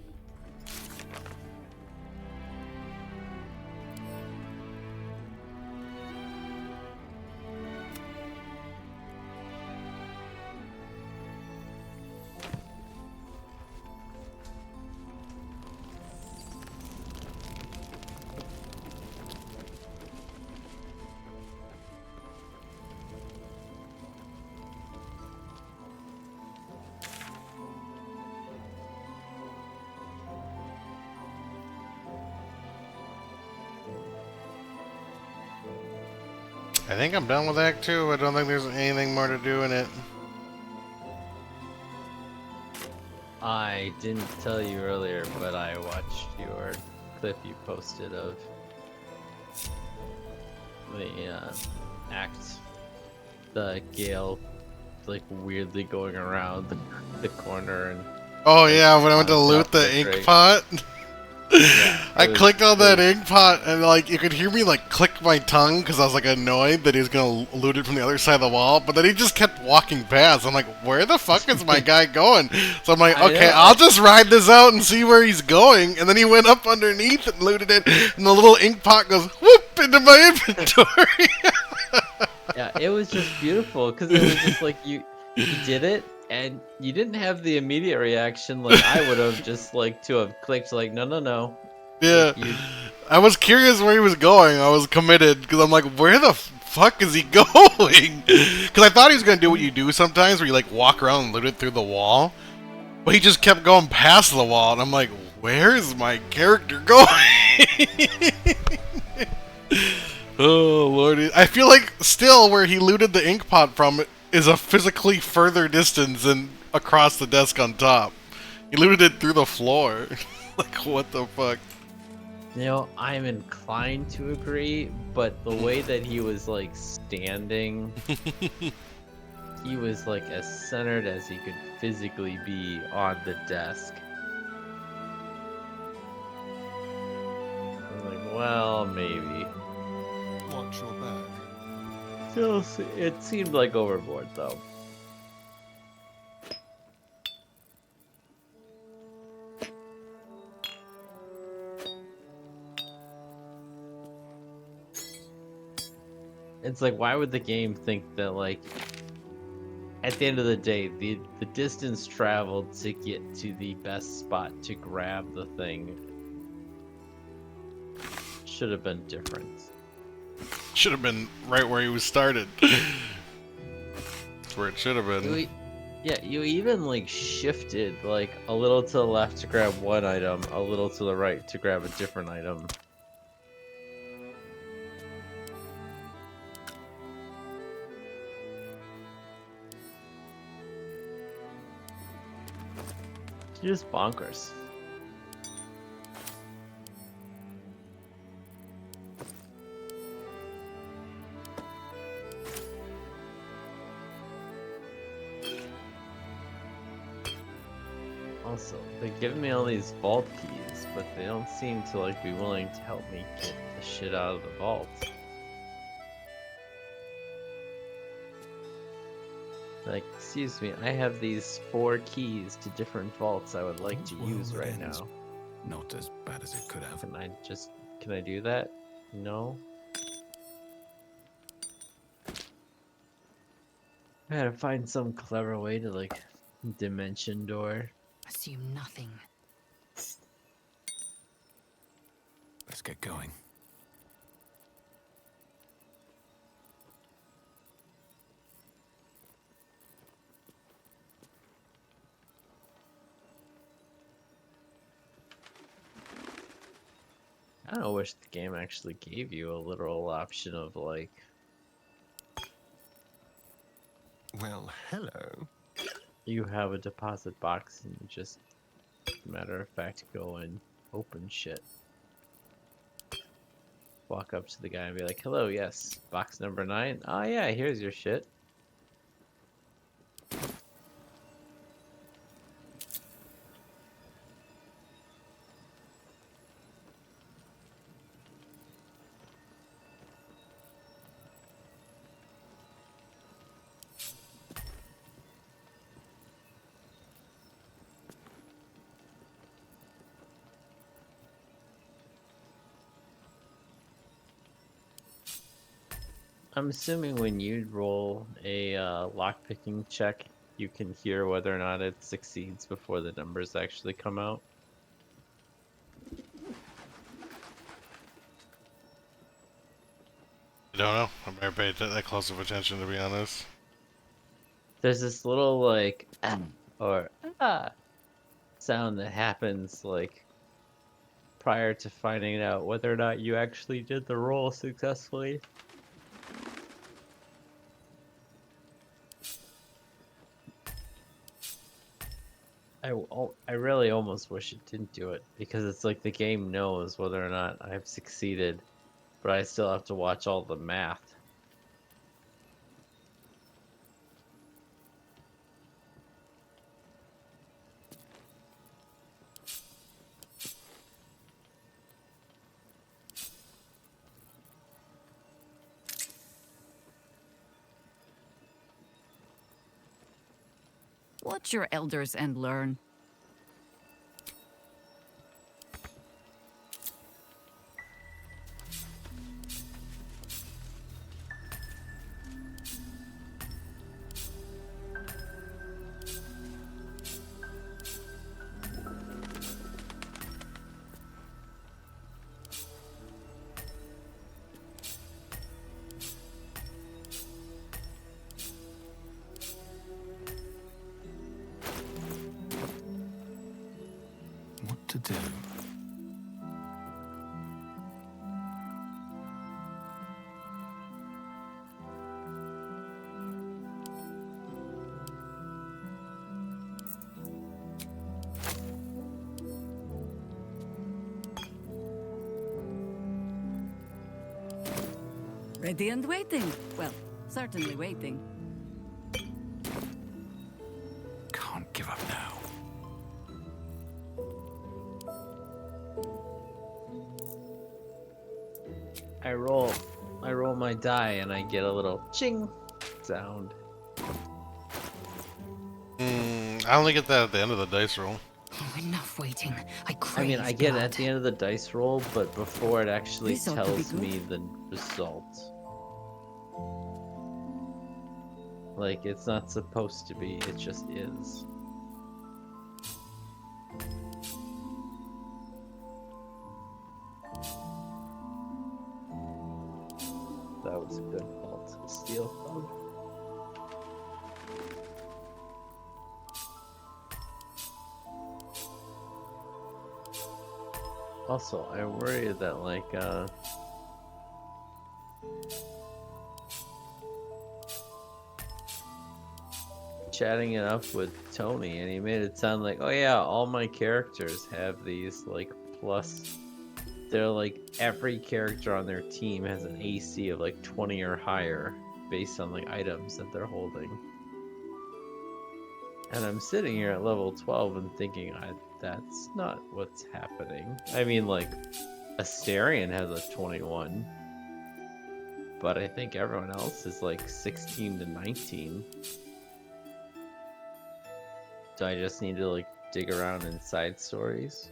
I think I'm done with Act 2. I don't think there's anything more to do in it. I didn't tell you earlier, but I watched your clip you posted of the the Gale like weirdly going around the corner and. Oh yeah, when I went to loot the ink pot. Yeah, I clicked on that ink pot and like you could hear me like click my tongue because I was like annoyed that he was gonna loot it from the other side of the wall, but then he just kept walking past. I'm like, where the fuck is my guy going? So I'm like, okay, I'll just ride this out and see where he's going. And then he went up underneath and looted it, and the little ink pot goes whoop into my inventory. Yeah, it was just beautiful because it was just like you did it. And you didn't have the immediate reaction like I would have just like to have clicked like no. Yeah, like, I was curious where he was going. I was committed because I'm like, where the fuck is he going? Because I thought he was gonna do what you do sometimes, where you like walk around and loot it through the wall. But he just kept going past the wall, and I'm like, where is my character going? Oh lordy, I feel like still where he looted the ink pot from is a physically further distance than across the desk on top. He looted it through the floor. Like, what the fuck? You know, I'm inclined to agree, but the way that he was like standing, he was like as centered as he could physically be on the desk. I was like, well, maybe. Watch your back. It seemed like overboard, though. It's like, why would the game think that, like, at the end of the day, the distance traveled to get to the best spot to grab the thing should have been different. Should have been right where he was started. That's where it should have been. You even like shifted like a little to the left to grab one item, a little to the right to grab a different item. You're just bonkers. Also, they're giving me all these vault keys, but they don't seem to like be willing to help me get the shit out of the vault. Like, excuse me, I have these 4 keys to different vaults I would like to use right now. Not as bad as it could have. Can I do that? No? I gotta find some clever way to, like, dimension door. Assume nothing. Let's get going. I don't know, wish the game actually gave you a literal option of, like... Well, hello. You have a deposit box and you just, matter of fact, go and open shit. Walk up to the guy and be like, hello, yes, box number 9. Oh yeah, here's your shit. I'm assuming when you roll a lockpicking check, you can hear whether or not it succeeds before the numbers actually come out. I don't know. I've never paid that close of attention, to be honest. There's this little like or sound that happens like prior to finding out whether or not you actually did the roll successfully. I really almost wish it didn't do it, because it's like the game knows whether or not I've succeeded, but I still have to watch all the math. Watch your elders and learn. What to do? Ready and waiting. Well, certainly waiting. Can't give up now. I roll my die and I get a little ching sound. I only get that at the end of the dice roll. Oh, enough waiting. I mean, I get it at the end of the dice roll, but before it actually This ought to be tells good. me the result. Like, it's not supposed to be, it just is. That was a good vault to steal from. Also, I worry that, like, chatting it up with Tony, and he made it sound like, oh yeah, all my characters have these like plus. They're like every character on their team has an AC of like 20 or higher based on like items that they're holding. And I'm sitting here at level 12 and thinking, that's not what's happening. I mean, like, Astarion has a 21, but I think everyone else is like 16 to 19. Do I just need to like dig around in side stories?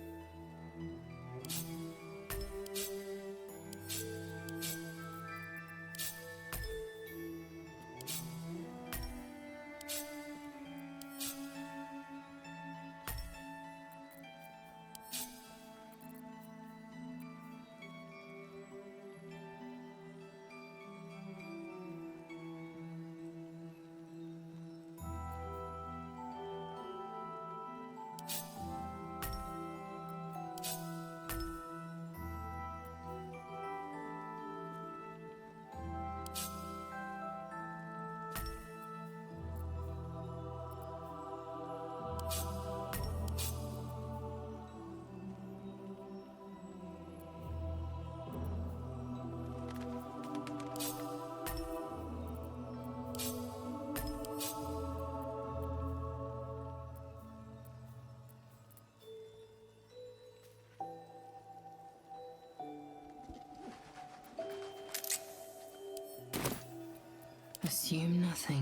Assume nothing.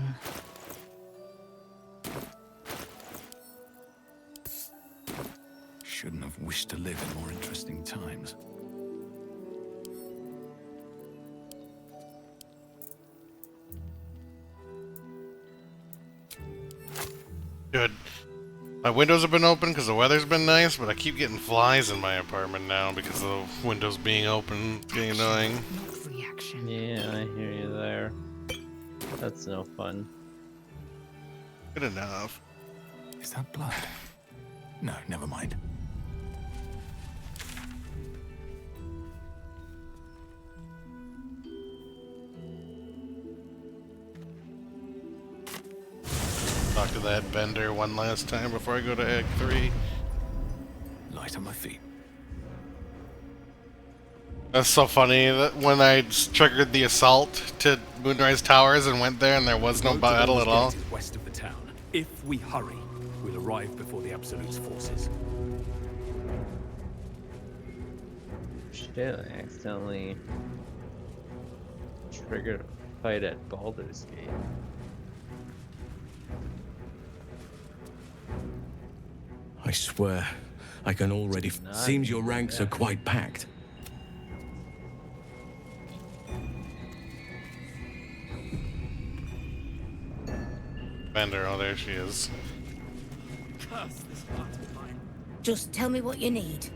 Shouldn't have wished to live in more interesting times. Good. My windows have been open because the weather's been nice, but I keep getting flies in my apartment now because of the windows being open. It's getting annoying. Yeah, I hear you there. That's no fun. Good enough. Is that blood? No, never mind. Talk to that vendor one last time before I go to Act 3. Light on my feet. That's so funny that when I triggered the assault to Moonrise Towers and went there and there was no battle at all. West of the town. If we hurry, we'll arrive before the Absolute's forces. Shit, I accidentally triggered a fight at Baldur's Gate. I swear, I can already... Seems your ranks are quite packed. Vendor, oh there she is. Curse this heart of mine. Just tell me what you need.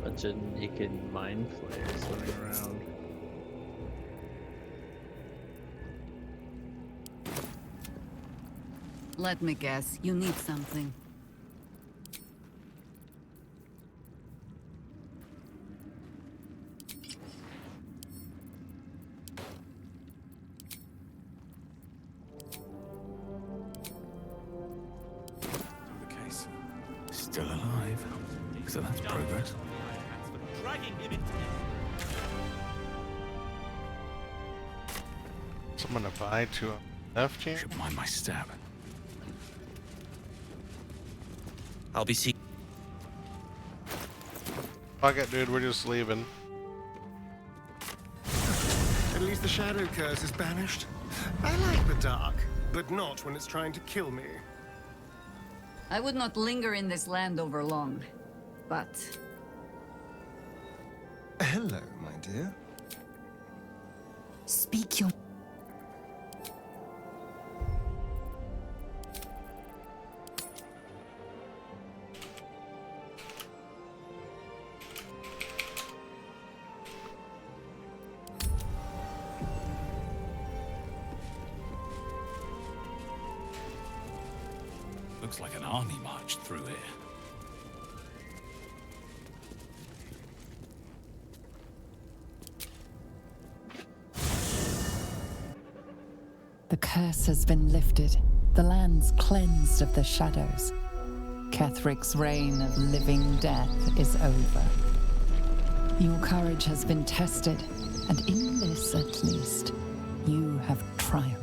Bunch of naked mind flayers running around. Let me guess, you need something. The case. Still alive. So that's progress. Dragging him into Someone to buy to left here. Should mind my step. I'll be seeing. Fuck it, dude, we're just leaving. At least the shadow curse is banished. I like the dark, but not when it's trying to kill me. I would not linger in this land over long, but... Hello, my dear. Speak your... Looks like an army marched through here. The curse has been lifted. The land's cleansed of the shadows. Kethric's reign of living death is over. Your courage has been tested, and in this at least, you have triumphed.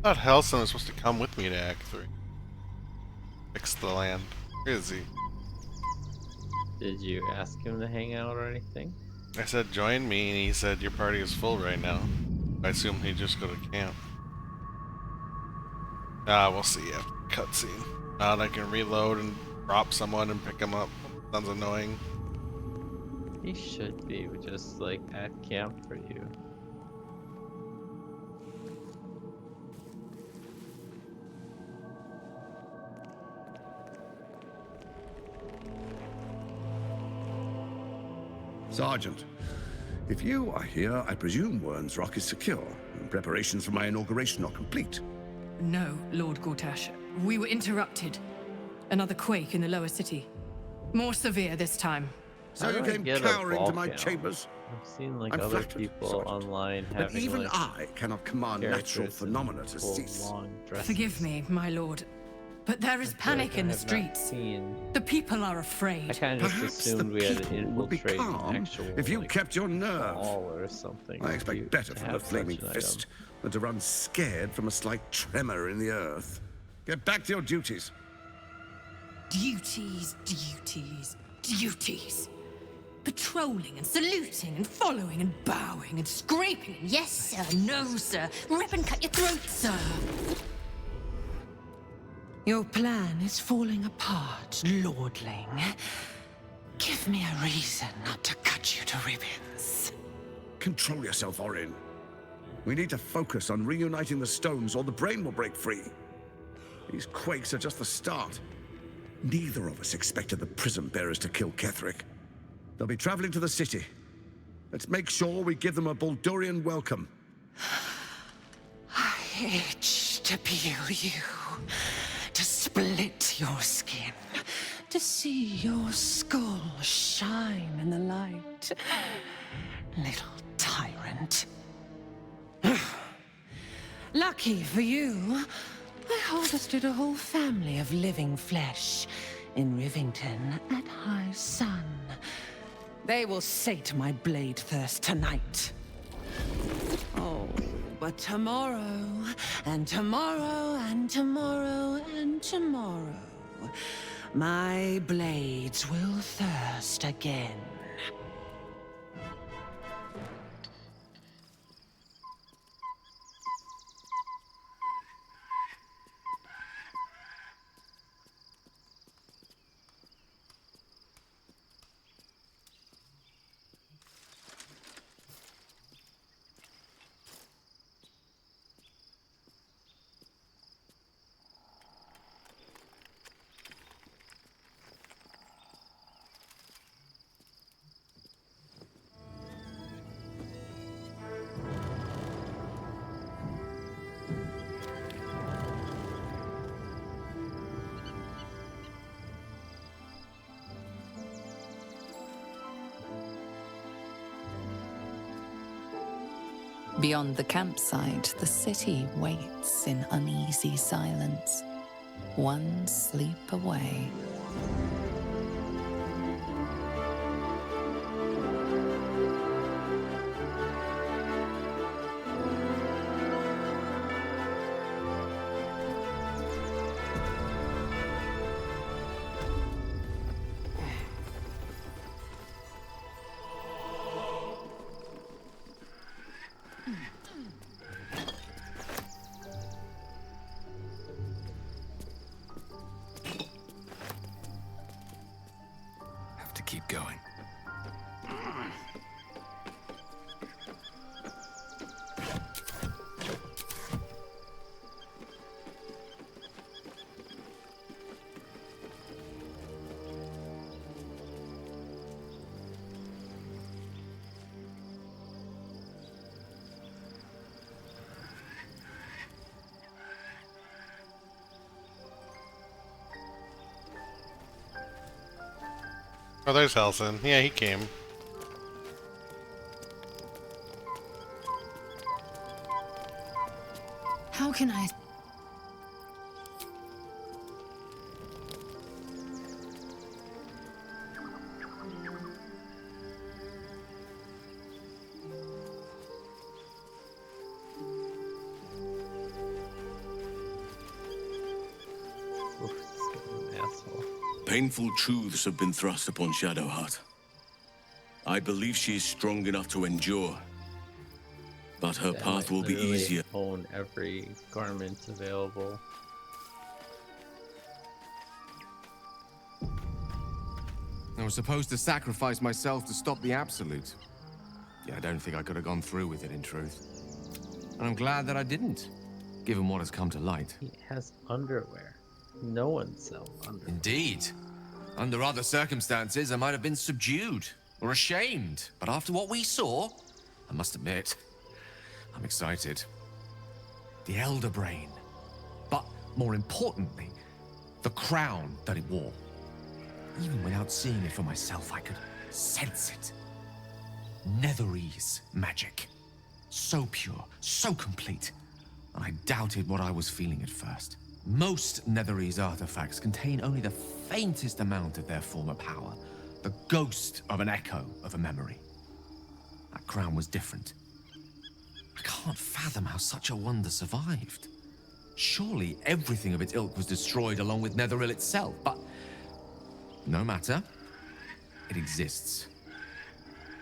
I thought Halson was supposed to come with me to Act 3. Fix the land. Where is he? Did you ask him to hang out or anything? I said join me, and he said your party is full right now. I assume he'd just go to camp. We'll see after the cutscene. Now I can reload and drop someone and pick him up. Sounds annoying. He should be just like at camp for you. Sergeant, if you are here, I presume Wern's Rock is secure, and preparations for my inauguration are complete. No, Lord Gortash. We were interrupted. Another quake in the lower city. More severe this time. So you came cowering to my chambers? I've seen like I'm other flattered, people Sergeant. online But having even like I cannot command natural characters in phenomena to full cease. long dresses. Forgive me, my lord. But there is panic in the streets. The people are afraid. I kind of just Perhaps the assumed we had to people would be infiltrate an calm actual if you like, kept your nerve. mall or something. I expect better from the flaming fist than to run scared from a slight tremor in the earth. Get back to your duties. Duties, duties, duties. Patrolling and saluting and following and bowing and scraping. Yes, sir. No, sir. Rip and cut your throat, sir. Your plan is falling apart, lordling. Give me a reason not to cut you to ribbons. Control yourself, Orin. We need to focus on reuniting the stones or the brain will break free. These quakes are just the start. Neither of us expected the prism bearers to kill Ketheric. They'll be traveling to the city. Let's make sure we give them a Baldurian welcome. I itch to peel you, to split your skin, to see your skull shine in the light. Little tyrant. Lucky for you, I harvested a whole family of living flesh in Rivington at high sun. They will sate my blade thirst tonight. Oh, but tomorrow, and tomorrow, and tomorrow, and tomorrow, my blades will thirst again. Beyond the campsite, the city waits in uneasy silence, one sleep away. keep going. Oh, there's Helson. Yeah, he came. How can I... Painful truths have been thrust upon Shadowheart. I believe she is strong enough to endure, but her That path might will be literally easier. Own every garment available. I was supposed to sacrifice myself to stop the Absolute. Yeah, I don't think I could have gone through with it, in truth. And I'm glad that I didn't, given what has come to light. He has underwear. No one sells underwear. Indeed. Under other circumstances, I might have been subdued or ashamed. But after what we saw, I must admit, I'm excited. The Elder Brain. But more importantly, the crown that it wore. Even without seeing it for myself, I could sense it. Netherese magic. So pure, so complete. And I doubted what I was feeling at first. Most Netherese artifacts contain only the faintest amount of their former power. The ghost of an echo of a memory. That crown was different. I can't fathom how such a wonder survived. Surely everything of its ilk was destroyed along with Netheril itself, but no matter. It exists.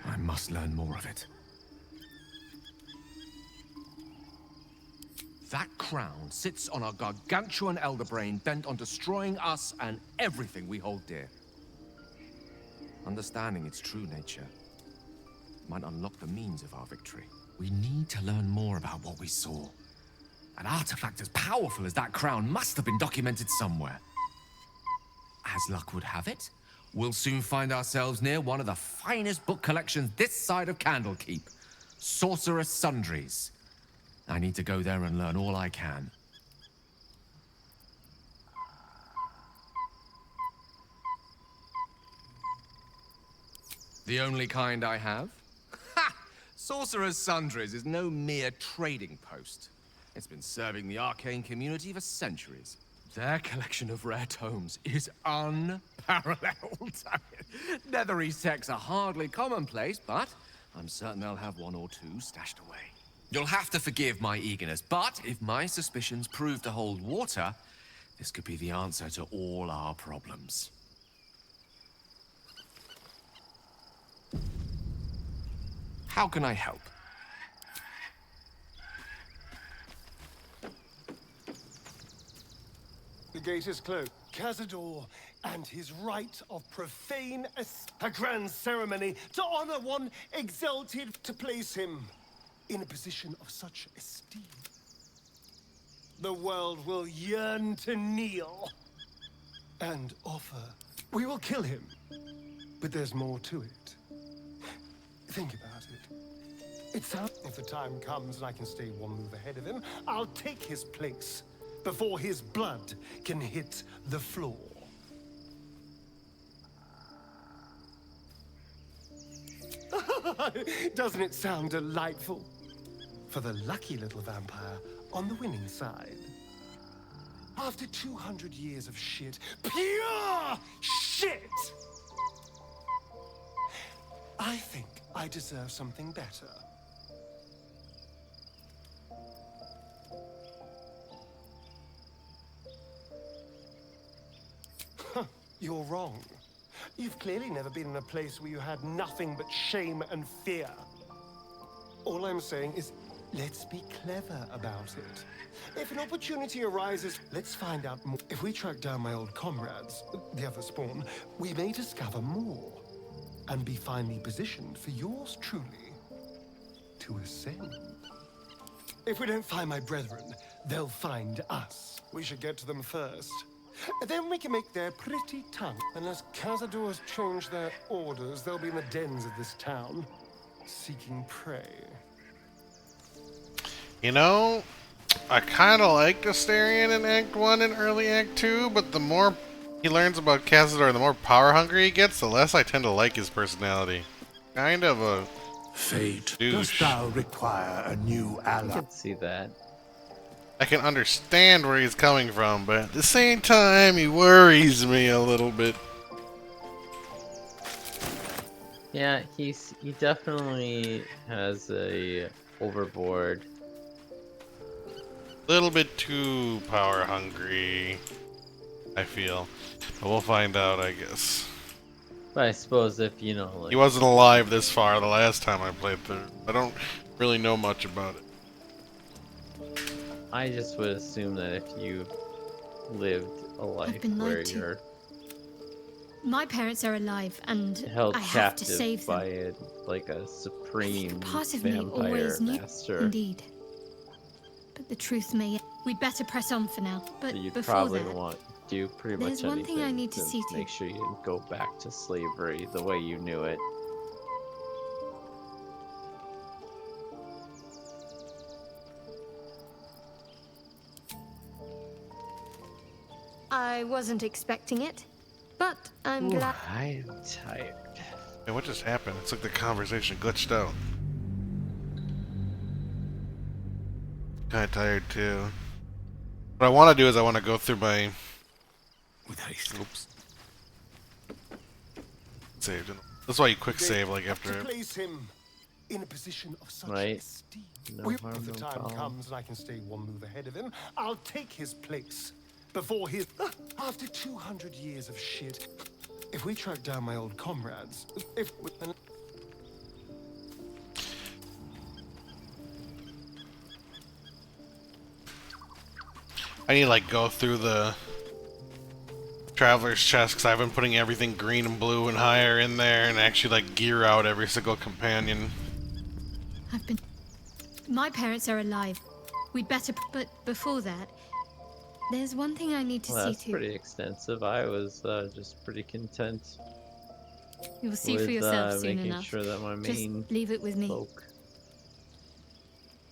I must learn more of it. That crown sits on a gargantuan elder brain bent on destroying us and everything we hold dear. Understanding its true nature might unlock the means of our victory. We need to learn more about what we saw. An artifact as powerful as that crown must have been documented somewhere. As luck would have it, we'll soon find ourselves near one of the finest book collections this side of Candlekeep. Sorcerous Sundries. I need to go there and learn all I can. The only kind I have? Ha! Sorcerer's Sundries is no mere trading post. It's been serving the arcane community for centuries. Their collection of rare tomes is unparalleled. Netherese texts are hardly commonplace, but I'm certain they'll have one or two stashed away. You'll have to forgive my eagerness, but if my suspicions prove to hold water, this could be the answer to all our problems. How can I help? The gate is closed. Cazador and his rite of profane a grand ceremony to honor one exalted to place him in a position of such esteem. The world will yearn to kneel and offer. We will kill him, but there's more to it. Think about it. It's out. If the time comes and I can stay one move ahead of him, I'll take his place before his blood can hit the floor. Doesn't it sound delightful? For the lucky little vampire on the winning side. After 200 years of shit, pure shit! I think I deserve something better. You're wrong. You've clearly never been in a place where you had nothing but shame and fear. All I'm saying is, let's be clever about it. If an opportunity arises, let's find out more. If we track down my old comrades, the other spawn, we may discover more. and be finely positioned for yours truly to ascend. If we don't find my brethren, they'll find us. We should get to them first. Then we can make their pretty tongue. Unless Cazadors change their orders, they'll be in the dens of this town, seeking prey. You know, I kind of like Astarion in Act 1 and early Act 2, but the more he learns about Cazador, the more power hungry he gets, the less I tend to like his personality. Kind of a Fate, douche. dost thou require a new ally? I can see that. I can understand where he's coming from, but at the same time, he worries me a little bit. Yeah, he definitely has a overboard. Little bit too power hungry, I feel. But we'll find out, I guess. But I suppose if, you know, like... He wasn't alive this far the last time I played through. I don't really know much about it. I just would assume that if you lived a life been lied where to. you're My parents are alive, and held I have to captive save them. by a supreme Part of me vampire always knew, master, indeed. But the truth may... We'd better press on for now, but you'd before probably that... want to do pretty much there's anything one thing I need to see to. make sure you didn't go back to slavery the way you knew it. I wasn't expecting it, but I'm glad... I am tired. Hey, what just happened? It's like the conversation glitched out. Kinda tired too. What I want to do is I want to go through my... With haste. Oops. Saved. That's why you quick save like after To it. place him in a position of such Right. esteem. No If harm, the no time foul. comes and I can stay one move ahead of him, I'll take his place. Before his... After 200 years of shit. If we track down my old comrades... If... I need to like go through the traveler's chest because I've been putting everything green and blue and higher in there and actually like gear out every single companion. My parents are alive. We'd better... But before that, there's one thing I need to Well, see that's to. pretty extensive. I was just pretty content. You'll see for with, yourself soon making enough. sure that my main Just leave it with me. folk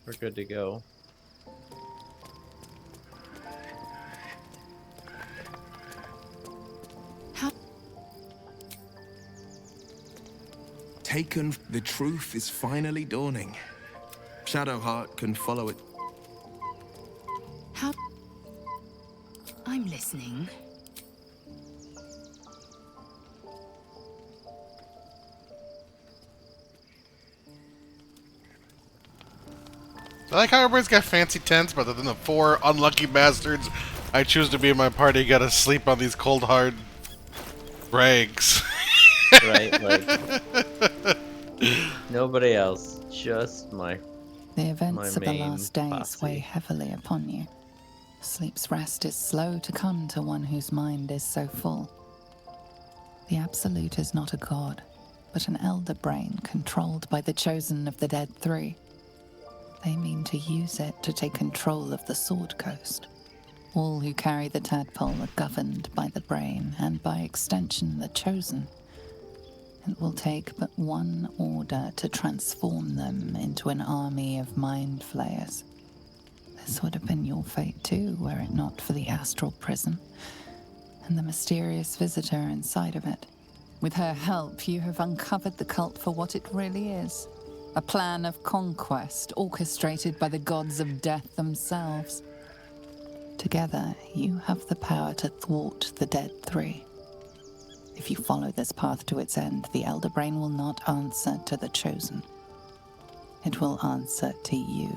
are good to go. Taken, the truth is finally dawning. Shadowheart can follow it. How... I'm listening. I like how everybody's got fancy tents, but then the 4 unlucky bastards I choose to be in my party gotta sleep on these cold, hard rags. Right, like nobody else, just my The events of the main last days posse. weigh heavily upon you. Sleep's rest is slow to come to one whose mind is so full. The Absolute is not a god, but an elder brain controlled by the chosen of the Dead Three. They mean to use it to take control of the Sword Coast. All who carry the tadpole are governed by the brain, and by extension the chosen. It will take but one order to transform them into an army of mind flayers. This would have been your fate too, were it not for the astral prison and the mysterious visitor inside of it. With her help, you have uncovered the cult for what it really is. A plan of conquest orchestrated by the gods of death themselves. Together, you have the power to thwart the Dead Three. If you follow this path to its end, the Elder Brain will not answer to the Chosen. It will answer to you.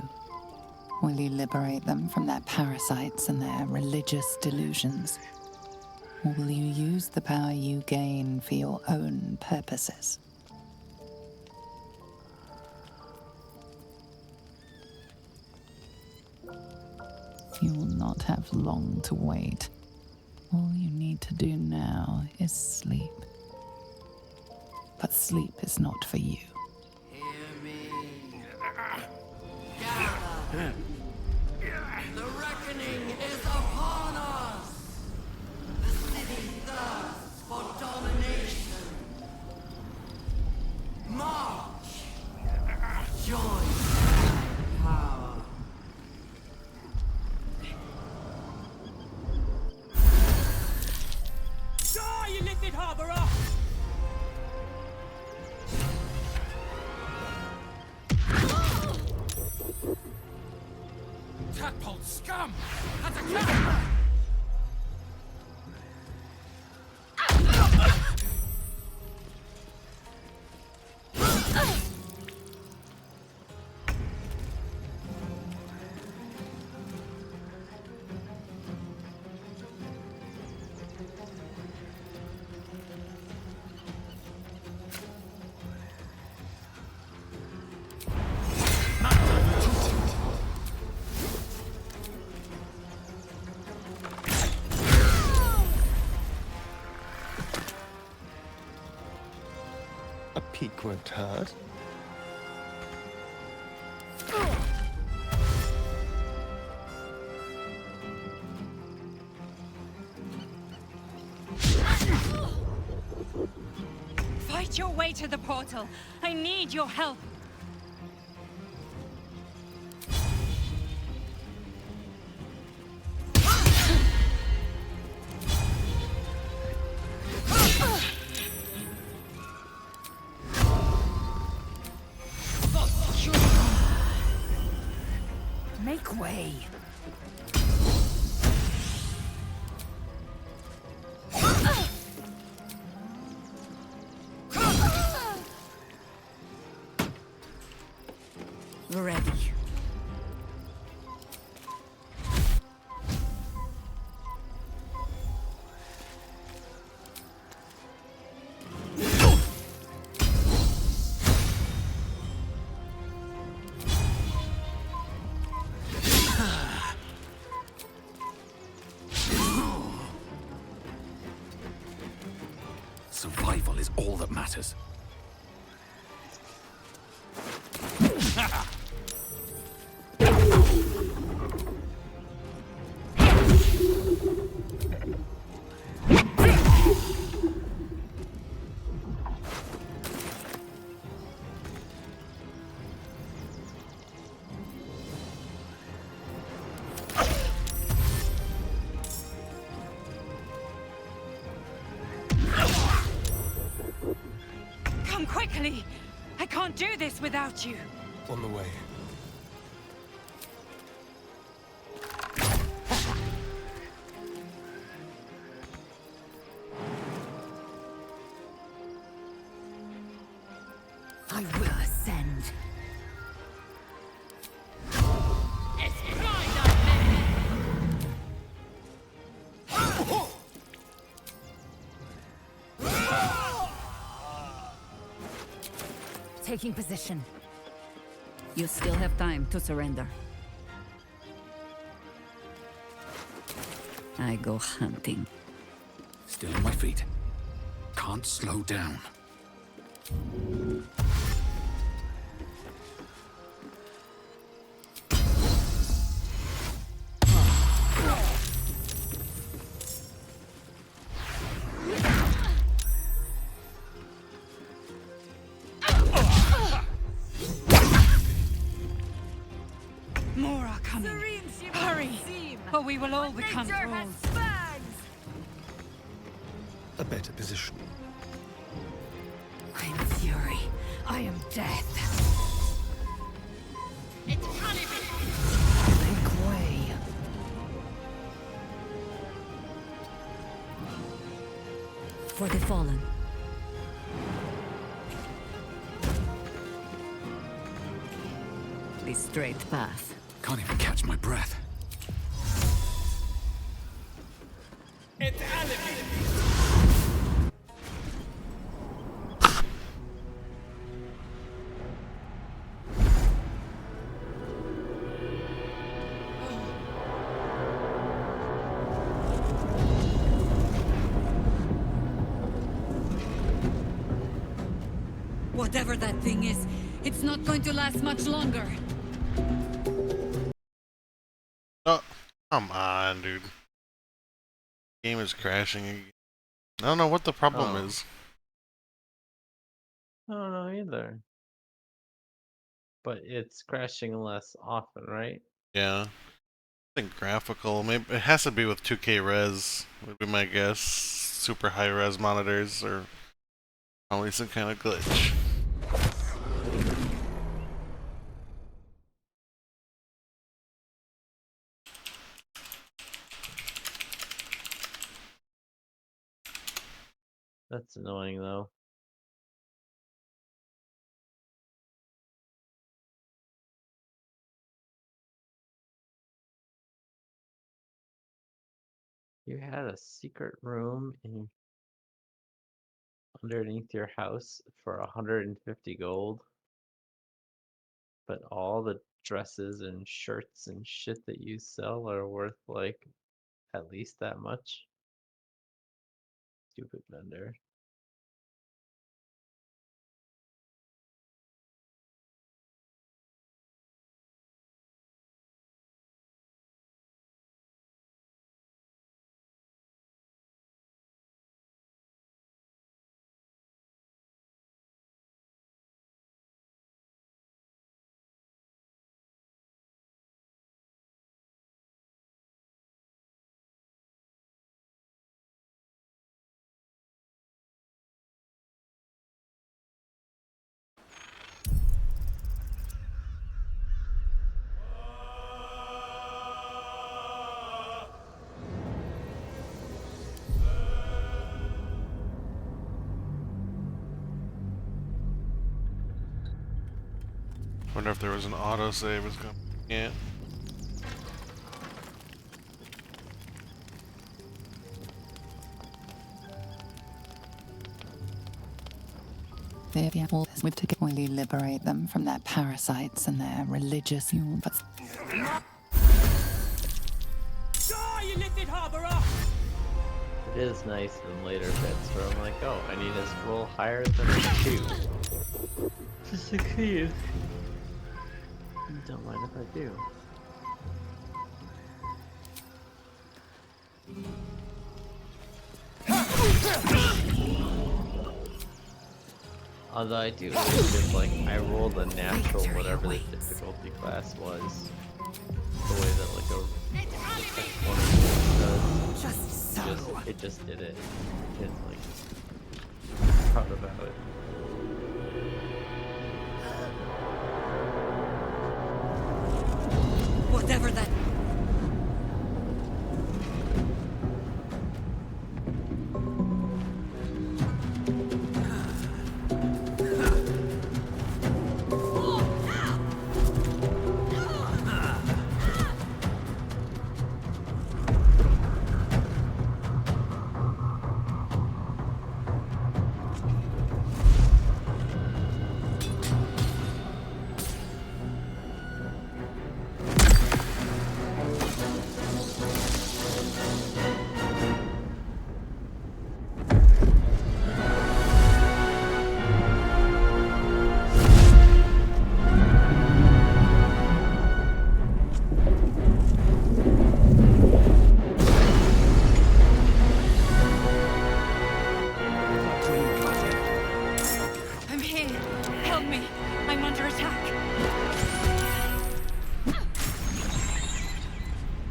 Will you liberate them from their parasites and their religious delusions? Or will you use the power you gain for your own purposes? You will not have long to wait. All you need to do now is sleep. but sleep is not for you. The reckoning is upon us! The city thirsts for domination. March! Join power. Die, you lifted harborer! Tadpole scum! Attack! A peek won't hurt. Fight your way to the portal. I need your help. Make way. Ready. Survival is all that matters. Come quickly. I can't do this without you. On the way. I will ascend. Taking position. You still have time to surrender. I go hunting. Still on my feet. Can't slow down. More are coming. Hurry, or we will all become thralls. A better position. I am fury. I am death. It's coming. Make way. For the fallen. The straight path. Can't even catch my breath. It's alibi. Whatever that thing is, it's not going to last much longer. Oh, come on, dude. Game is crashing again. I don't know what the problem is. I don't know either. But it's crashing less often, right? Yeah. I think graphical. Maybe it has to be with 2K res, would be my guess. Super high res monitors, or probably some kind of glitch. That's annoying though. You had a secret room underneath your house for 150 gold, but all the dresses and shirts and shit that you sell are worth like at least that much. Stupid vendor. Wonder if there was an autosave. It's gonna. Yeah. The devils would to fully liberate them from their parasites and their religious but You lifted Harborer! It is nice in later bits where I'm like, oh, I need a scroll higher than a 2 to succeed. Don't mind if I do. Although I do wish if like I rolled a natural whatever the difficulty class was, the way that like one of these does. It just did it. It's like proud about it. Whatever that.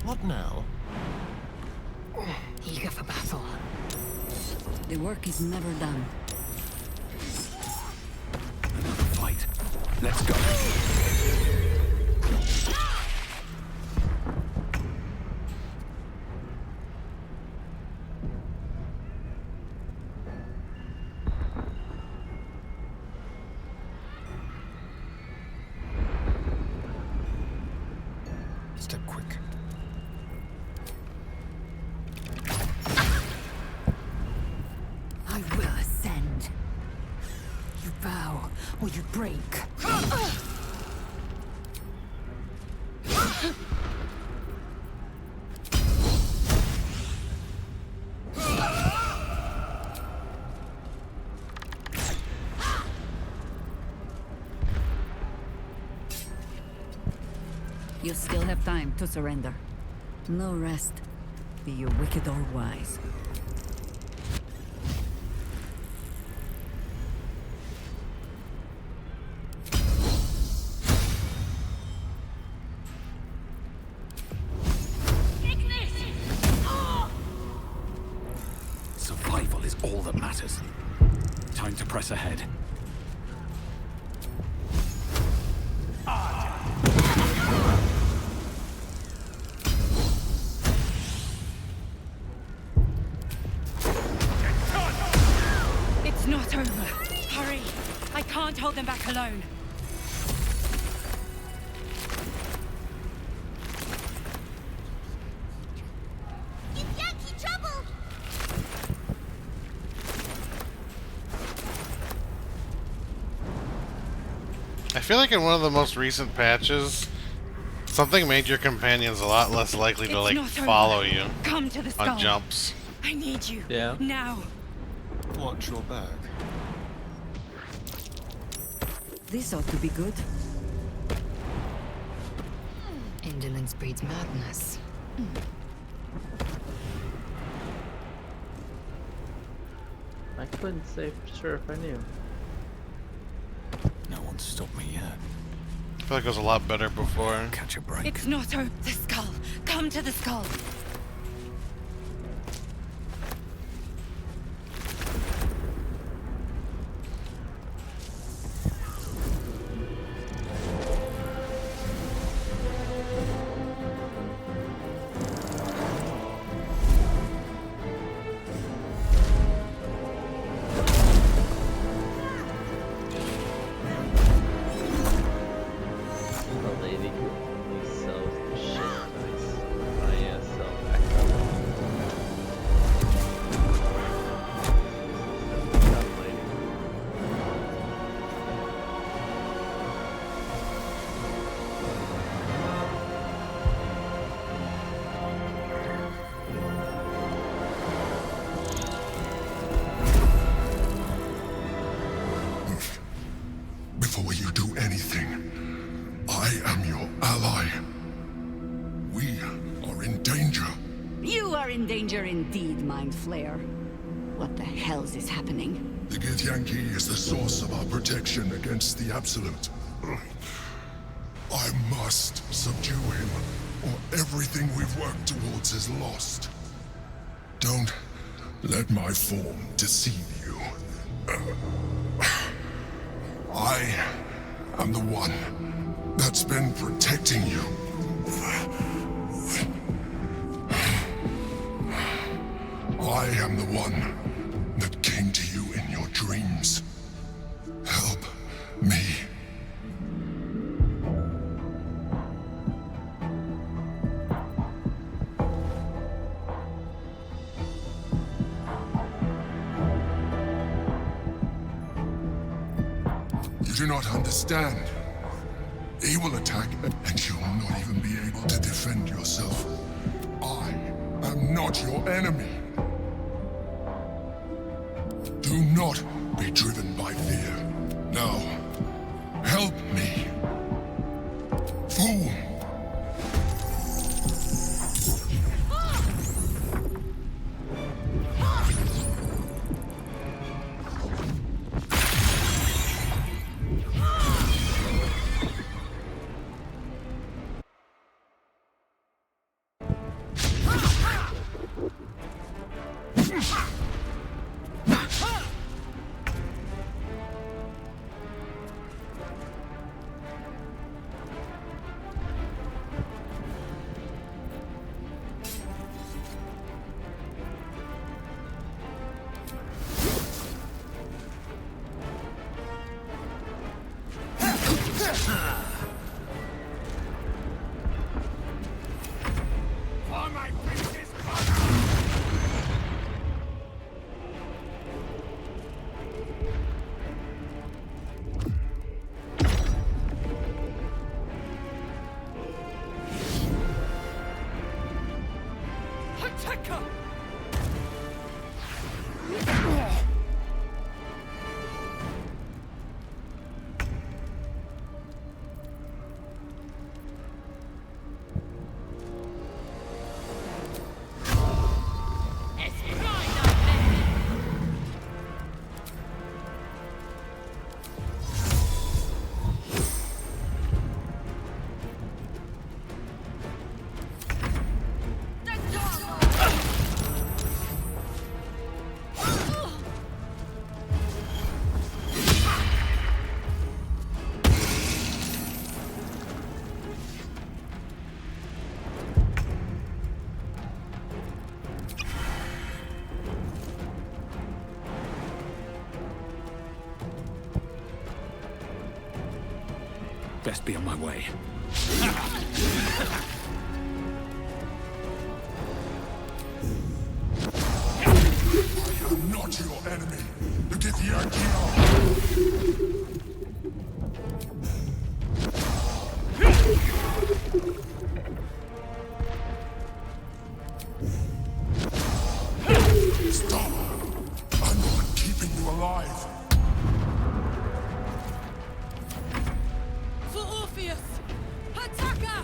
What now? Eager for battle. The work is never done. Fight. Let's go. Step quick. I will ascend. You bow or you break. You still have time to surrender. No rest, be you wicked or wise. Survival is all that matters. Time to press ahead. It's not over. Hurry! I can't hold them back alone. I feel like in one of the most recent patches, something made your companions a lot less likely to like follow you Come to the skull. on jumps. I need you. Yeah. Now. Watch your back. This ought to be good. Indolence breeds madness. I couldn't say for sure if I knew. No one's stopped me yet. I feel like it was a lot better before. Catch a break. It's not over. The skull. Come to the skull. The lady who only sells the shit dice. I sell back that lady. Before you do anything, I am your ally. We are in danger. You are in danger indeed, Mind Flayer. What the hell's is happening? The Githyanki is the source of our protection against the Absolute. I must subdue him, or everything we've worked towards is lost. Don't let my form deceive you. I am the one that's been protecting you. I am the one that came to you in your dreams. Help me. You do not understand. He will attack, and you will not even be able to defend yourself. I am not your enemy. Do not be driven by fear. Now, help me. Fool! Best be on my way. I am not your enemy. The Githyanki are. Stop! I'm not keeping you alive. For Orpheus! Attacker!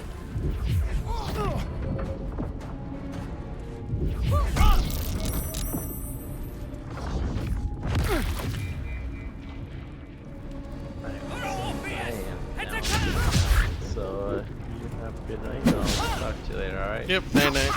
So, you have a good night. I'll talk to you later, alright? Yep, night night.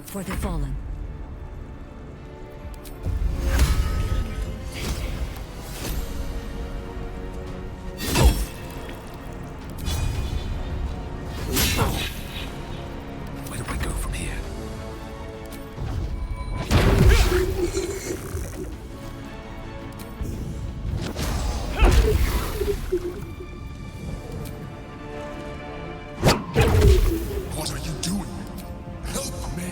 For the fallen. Where do I go from here? What are you doing? Help me!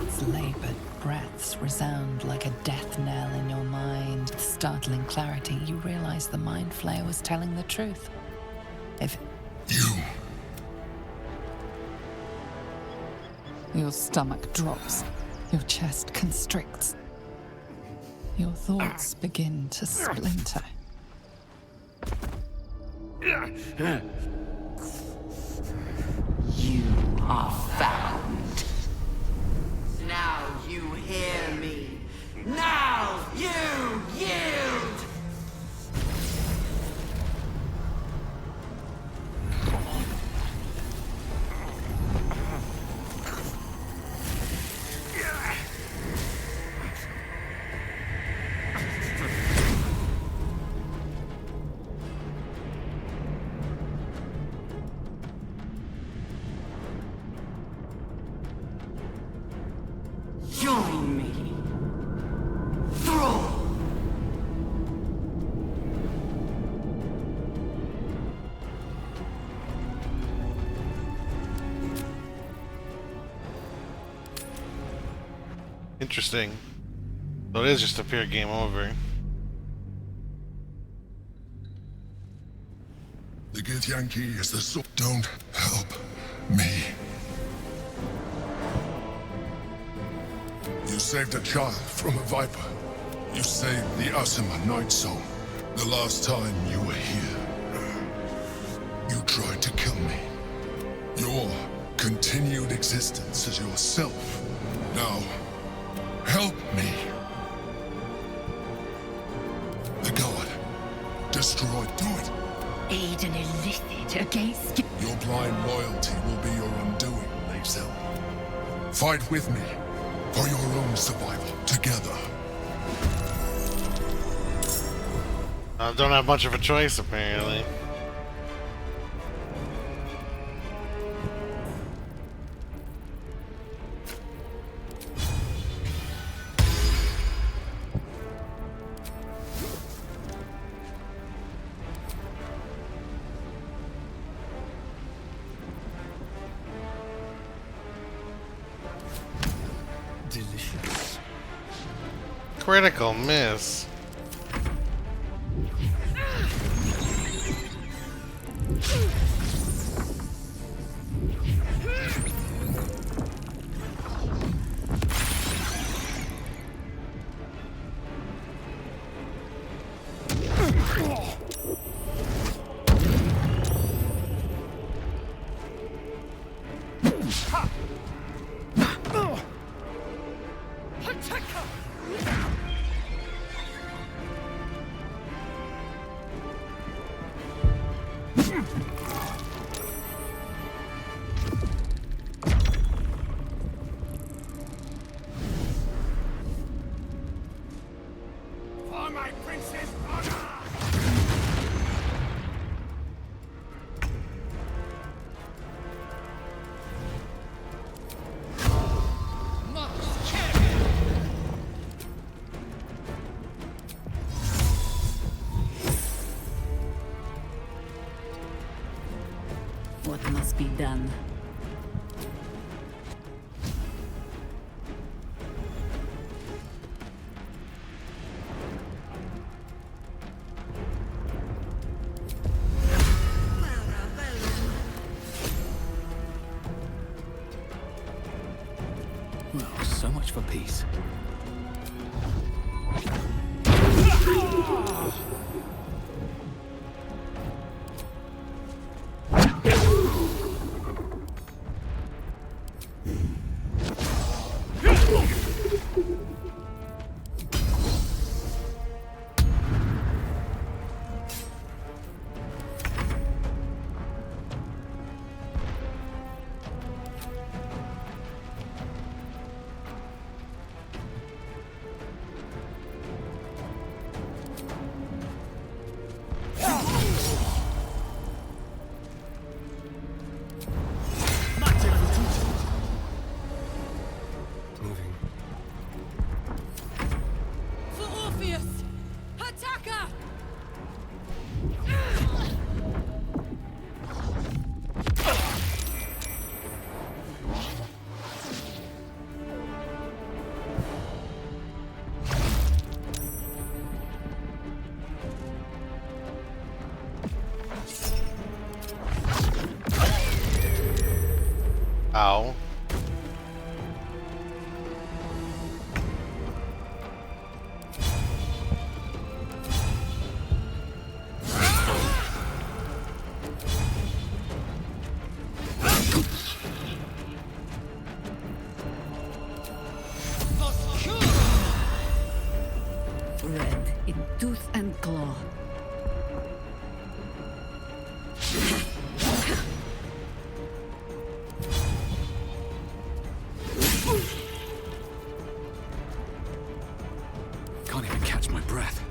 Its labored breaths resound like a death knell in your mind. With startling clarity, you realize the Mind Flayer was telling the truth. If your stomach drops, your chest constricts, your thoughts begin to splinter. You are found. Now you hear me. Now you yield! Join me. Thrall! Interesting. So it is just a pure game over. The Githyanki is the sword. Don't help me. You saved a child from a viper. You saved the Asima Night Song. The last time you were here, you tried to kill me. Your continued existence as yourself. Now, help me. The god destroyed. Do it. Aid an illicit against... Your blind loyalty will be your undoing, Lae'zel. Fight with me for your own survival together. Don't have much of a choice, apparently. Delicious. Critical miss. For my prince's honor! What must be done? Well, so much for peace. For Orpheus! Attacker! Ow. Red in tooth and claw. Can't even catch my breath.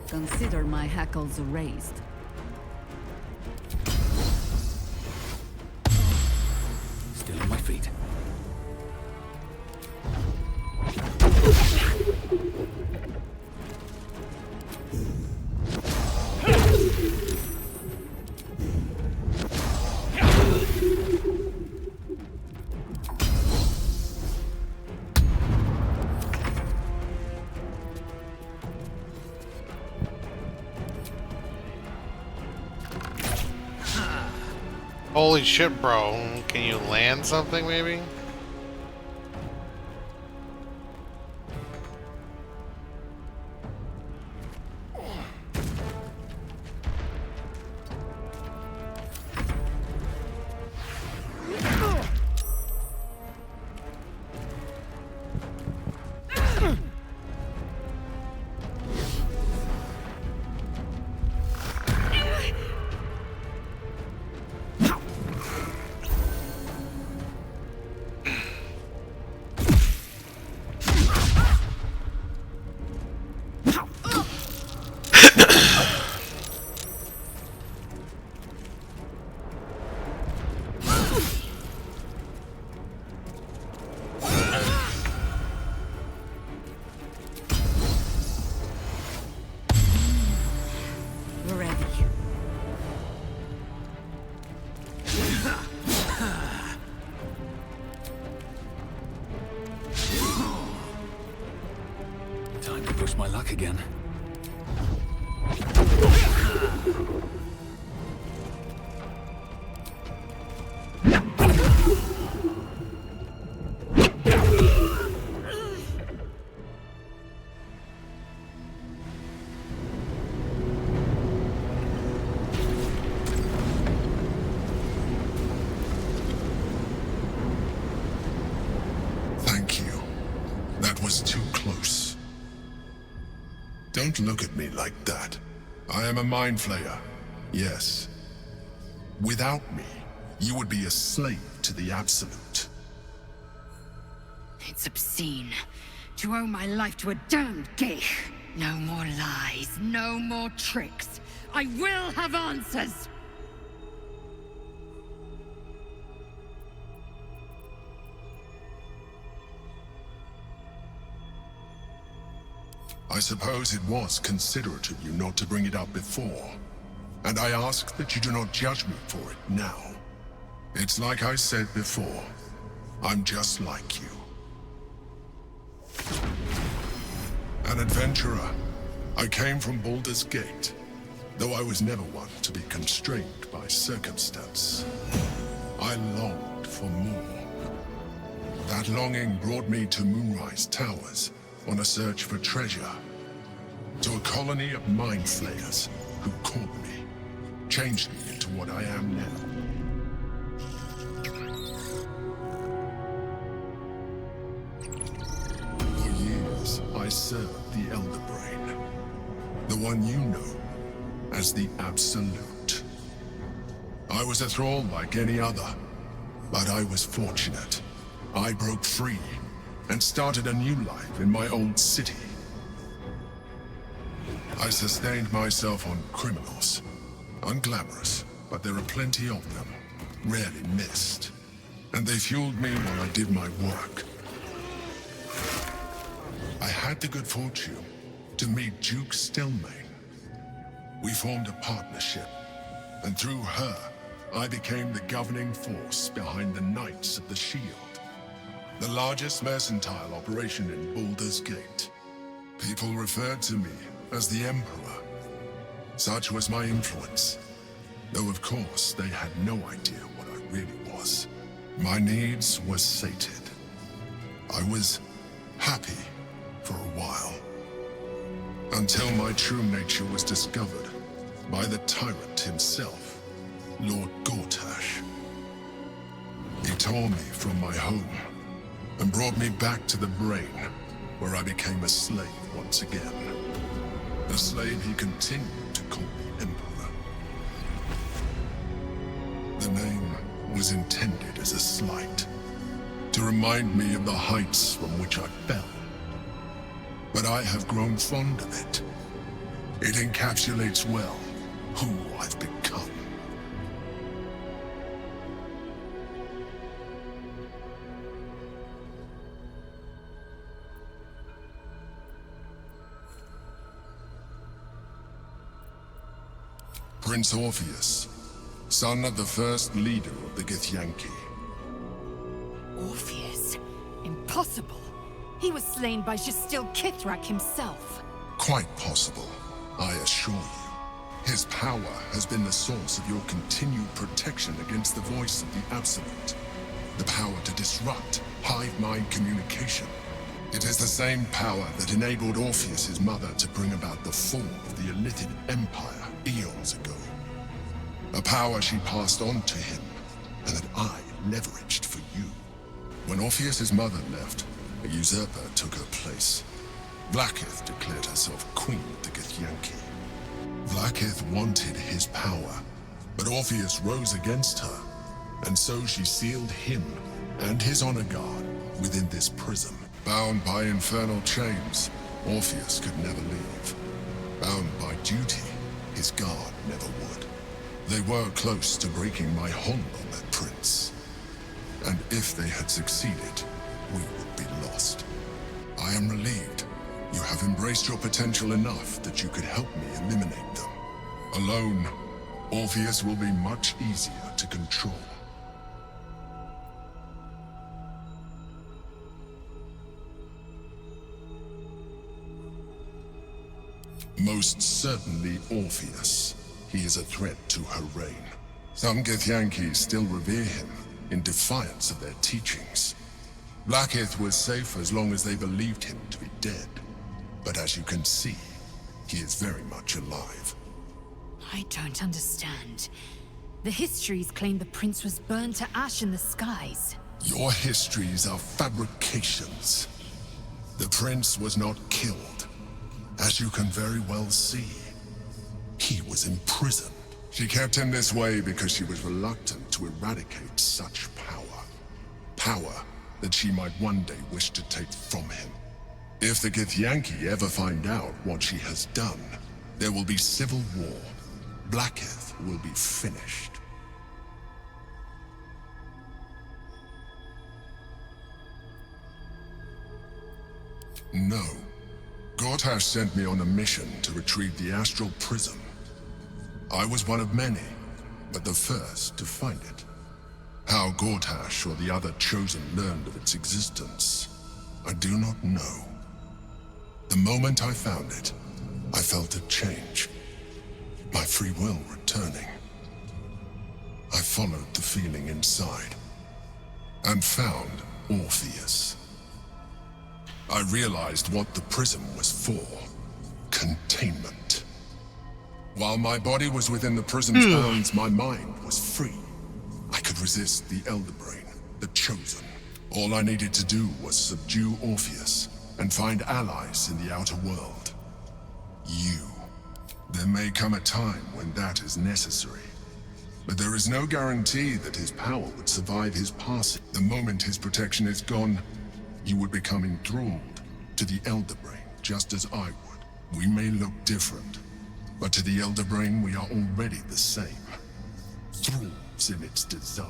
Consider my hackles raised. Still on my feet. Holy shit, bro. Can you land something, maybe? Time to push my luck again. Thank you. That was too close. Don't look at me like that. I am a mind flayer. Yes. Without me, you would be a slave to the Absolute. It's obscene. To owe my life to a damned geek. No more lies, no more tricks. I will have answers! I suppose it was considerate of you not to bring it up before. And I ask that you do not judge me for it now. It's like I said before. I'm just like you. An adventurer. I came from Baldur's Gate, though I was never one to be constrained by circumstance. I longed for more. That longing brought me to Moonrise Towers on a search for treasure. To a colony of mind flayers who caught me, changed me into what I am now. For years, I served the Elder Brain, the one you know as the Absolute. I was a thrall like any other, but I was fortunate. I broke free and started a new life in my old city. I sustained myself on criminals. Unglamorous, but there are plenty of them, rarely missed. And they fueled me while I did my work. I had the good fortune to meet Duke Stelmane. We formed a partnership, and through her, I became the governing force behind the Knights of the Shield, the largest mercantile operation in Baldur's Gate. People referred to me as the Emperor. Such was my influence, though of course they had no idea what I really was. My needs were sated. I was happy for a while, until my true nature was discovered by the tyrant himself, Lord Gortash. He tore me from my home and brought me back to the Brain, where I became a slave once again. A slave he continued to call me Emperor. The name was intended as a slight, to remind me of the heights from which I fell. But I have grown fond of it. It encapsulates well who I've become. Prince Orpheus, son of the first leader of the Githyanki. Orpheus? Impossible. He was slain by Justil Kithrak himself. Quite possible, I assure you. His power has been the source of your continued protection against the voice of the Absolute. The power to disrupt hive mind communication. It is the same power that enabled Orpheus's mother to bring about the fall of the Illithid Empire eons ago. A power she passed on to him, and that I leveraged for you. When Orpheus's mother left, a usurper took her place. Vlaakith declared herself queen of the Githyanki. Vlaakith wanted his power, but Orpheus rose against her, and so she sealed him and his honor guard within this prison. Bound by infernal chains, Orpheus could never leave. Bound by duty, his guard never would. They were close to breaking my hold on that prince. And if they had succeeded, we would be lost. I am relieved. You have embraced your potential enough that you could help me eliminate them. Alone, Orpheus will be much easier to control. Most certainly Orpheus. He is a threat to her reign. Some Githyanki still revere him, in defiance of their teachings. Vlaakith was safe as long as they believed him to be dead. But as you can see, he is very much alive. I don't understand. The histories claim the prince was burned to ash in the skies. Your histories are fabrications. The prince was not killed. As you can very well see, he was imprisoned. She kept him this way because she was reluctant to eradicate such power. Power that she might one day wish to take from him. If the Githyanki ever find out what she has done, there will be civil war. Vlaakith will be finished. No. Gortash sent me on a mission to retrieve the Astral Prism. I was one of many, but the first to find it. How Gortash or the other Chosen learned of its existence, I do not know. The moment I found it, I felt a change. My free will returning. I followed the feeling inside, and found Orpheus. I realized what the prism was for. Containment. While my body was within the prism's bounds, my mind was free. I could resist the Elder Brain, the Chosen. All I needed to do was subdue Orpheus and find allies in the outer world. You. There may come a time when that is necessary. But there is no guarantee that his power would survive his passing. The moment his protection is gone, you would become enthralled to the Elder Brain, just as I would. We may look different, but to the Elder Brain we are already the same. Thralls in its design.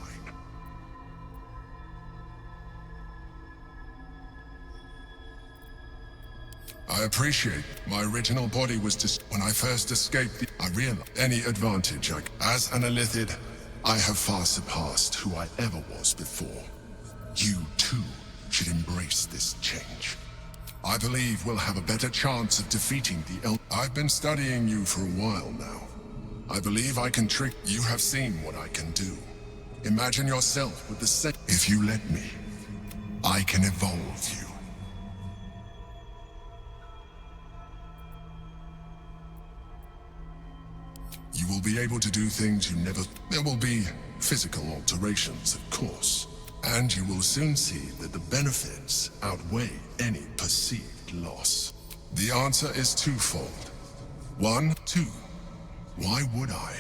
I appreciate my original body was just when I first escaped I realized any advantage as an Illithid, I have far surpassed who I ever was before. You too should embrace this change. I believe we'll have a better chance of defeating the Elder. I've been studying you for a while now. I believe I can trick. You have seen what I can do. Imagine yourself with the same. If you let me, I can evolve you. You will be able to do things you never... There will be physical alterations, of course. And you will soon see that the benefits outweigh any perceived loss. The answer is twofold. 1, 2. Why would I?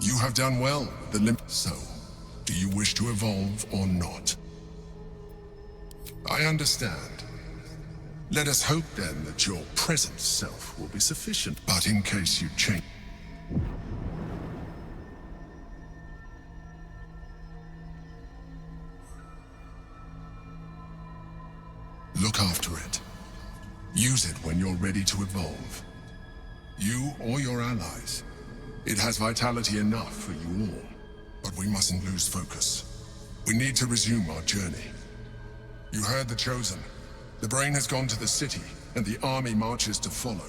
You have done well with the limit. So, do you wish to evolve or not? I understand. Let us hope then that your present self will be sufficient. But in case you change... Look after it. Use it when you're ready to evolve. You or your allies. It has vitality enough for you all. But we mustn't lose focus. We need to resume our journey. You heard the Chosen. The Brain has gone to the city, and the army marches to follow.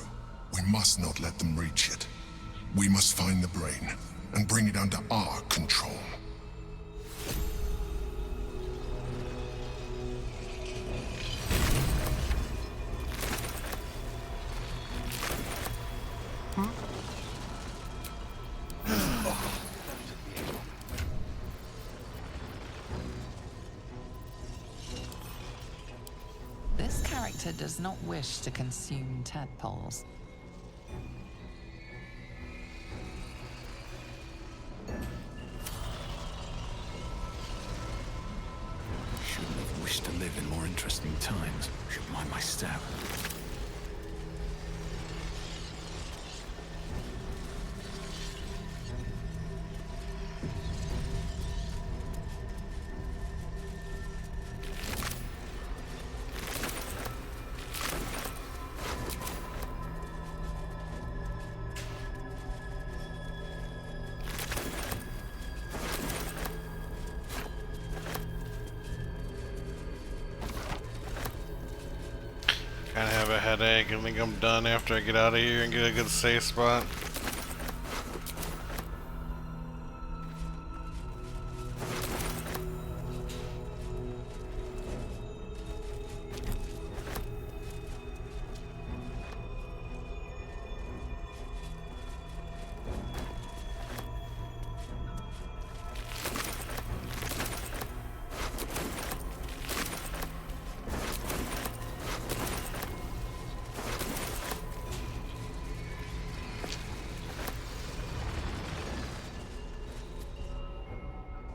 We must not let them reach it. We must find the brain and bring it under our control. This character does not wish to consume tadpoles. Shouldn't have wished to live in more interesting times. Should mind my step. Kinda have a headache. I think I'm done after I get out of here and get a good safe spot.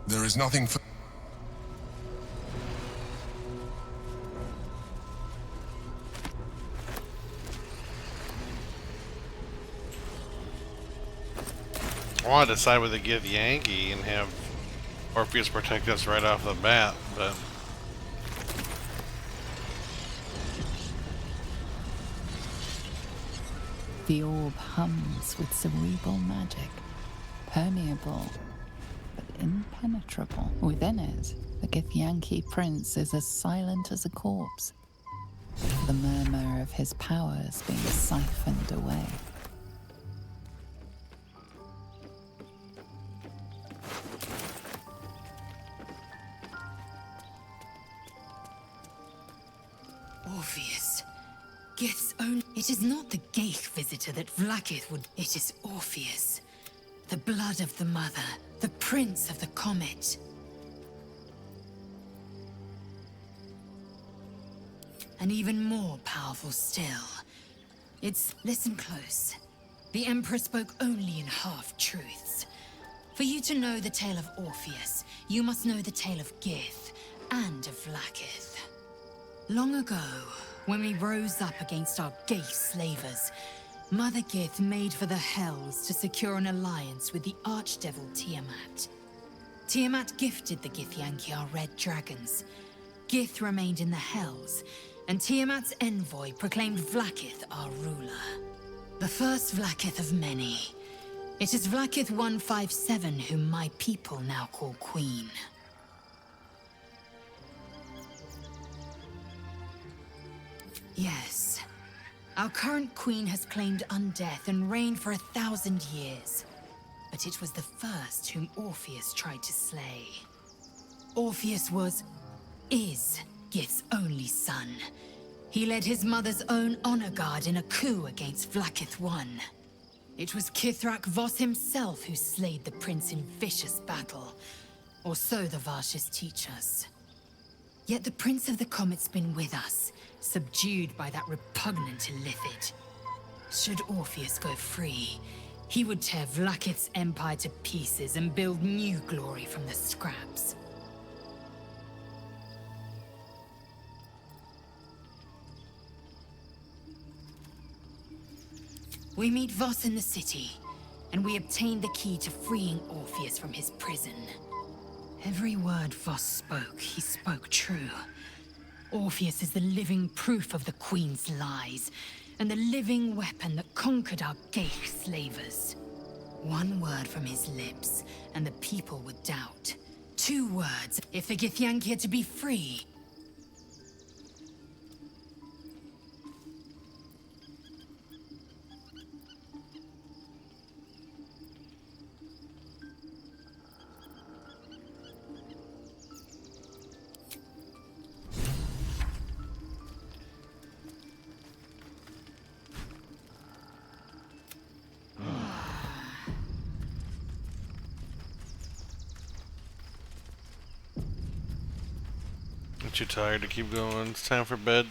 There is nothing for... I want to decide whether to give Yankee and have Orpheus protect us right off the bat, but The orb hums with cerebral magic, permeable but impenetrable. Within it, the Githyanki prince is as silent as a corpse, the murmur of his powers being siphoned away. Orpheus. Gith's own. It is not the Gaith visitor that Vlaakith would. It is Orpheus. The blood of the mother. The prince of the comet. And even more powerful still. It's. Listen close. The Emperor spoke only in half-truths. For you to know the tale of Orpheus, you must know the tale of Gith and of Vlaakith. Long ago, when we rose up against our Gaith slavers, Mother Gith made for the Hells to secure an alliance with the Archdevil Tiamat. Tiamat gifted the Githyanki our red dragons. Gith remained in the Hells, and Tiamat's envoy proclaimed Vlaakith our ruler. The first Vlaakith of many. It is Vlaakith 157 whom my people now call Queen. Yes. Our current queen has claimed undeath and reigned for 1,000 years. But it was the first whom Orpheus tried to slay. Orpheus is Gith's only son. He led his mother's own honor guard in a coup against Vlaakith I. It was Kithrak Voss himself who slayed the prince in vicious battle. Or so the Varshas teach us. Yet the Prince of the Comet's been with us, subdued by that repugnant illithid. Should Orpheus go free, he would tear Vlaakith's empire to pieces and build new glory from the scraps. We meet Voss in the city, and we obtain the key to freeing Orpheus from his prison. Every word Voss spoke, he spoke true. Orpheus is the living proof of the Queen's lies, and the living weapon that conquered our Gaith slavers. One word from his lips, and the people would doubt. 2 words, if the Githyanki are to be free. I'm too tired to keep going. It's time for bed.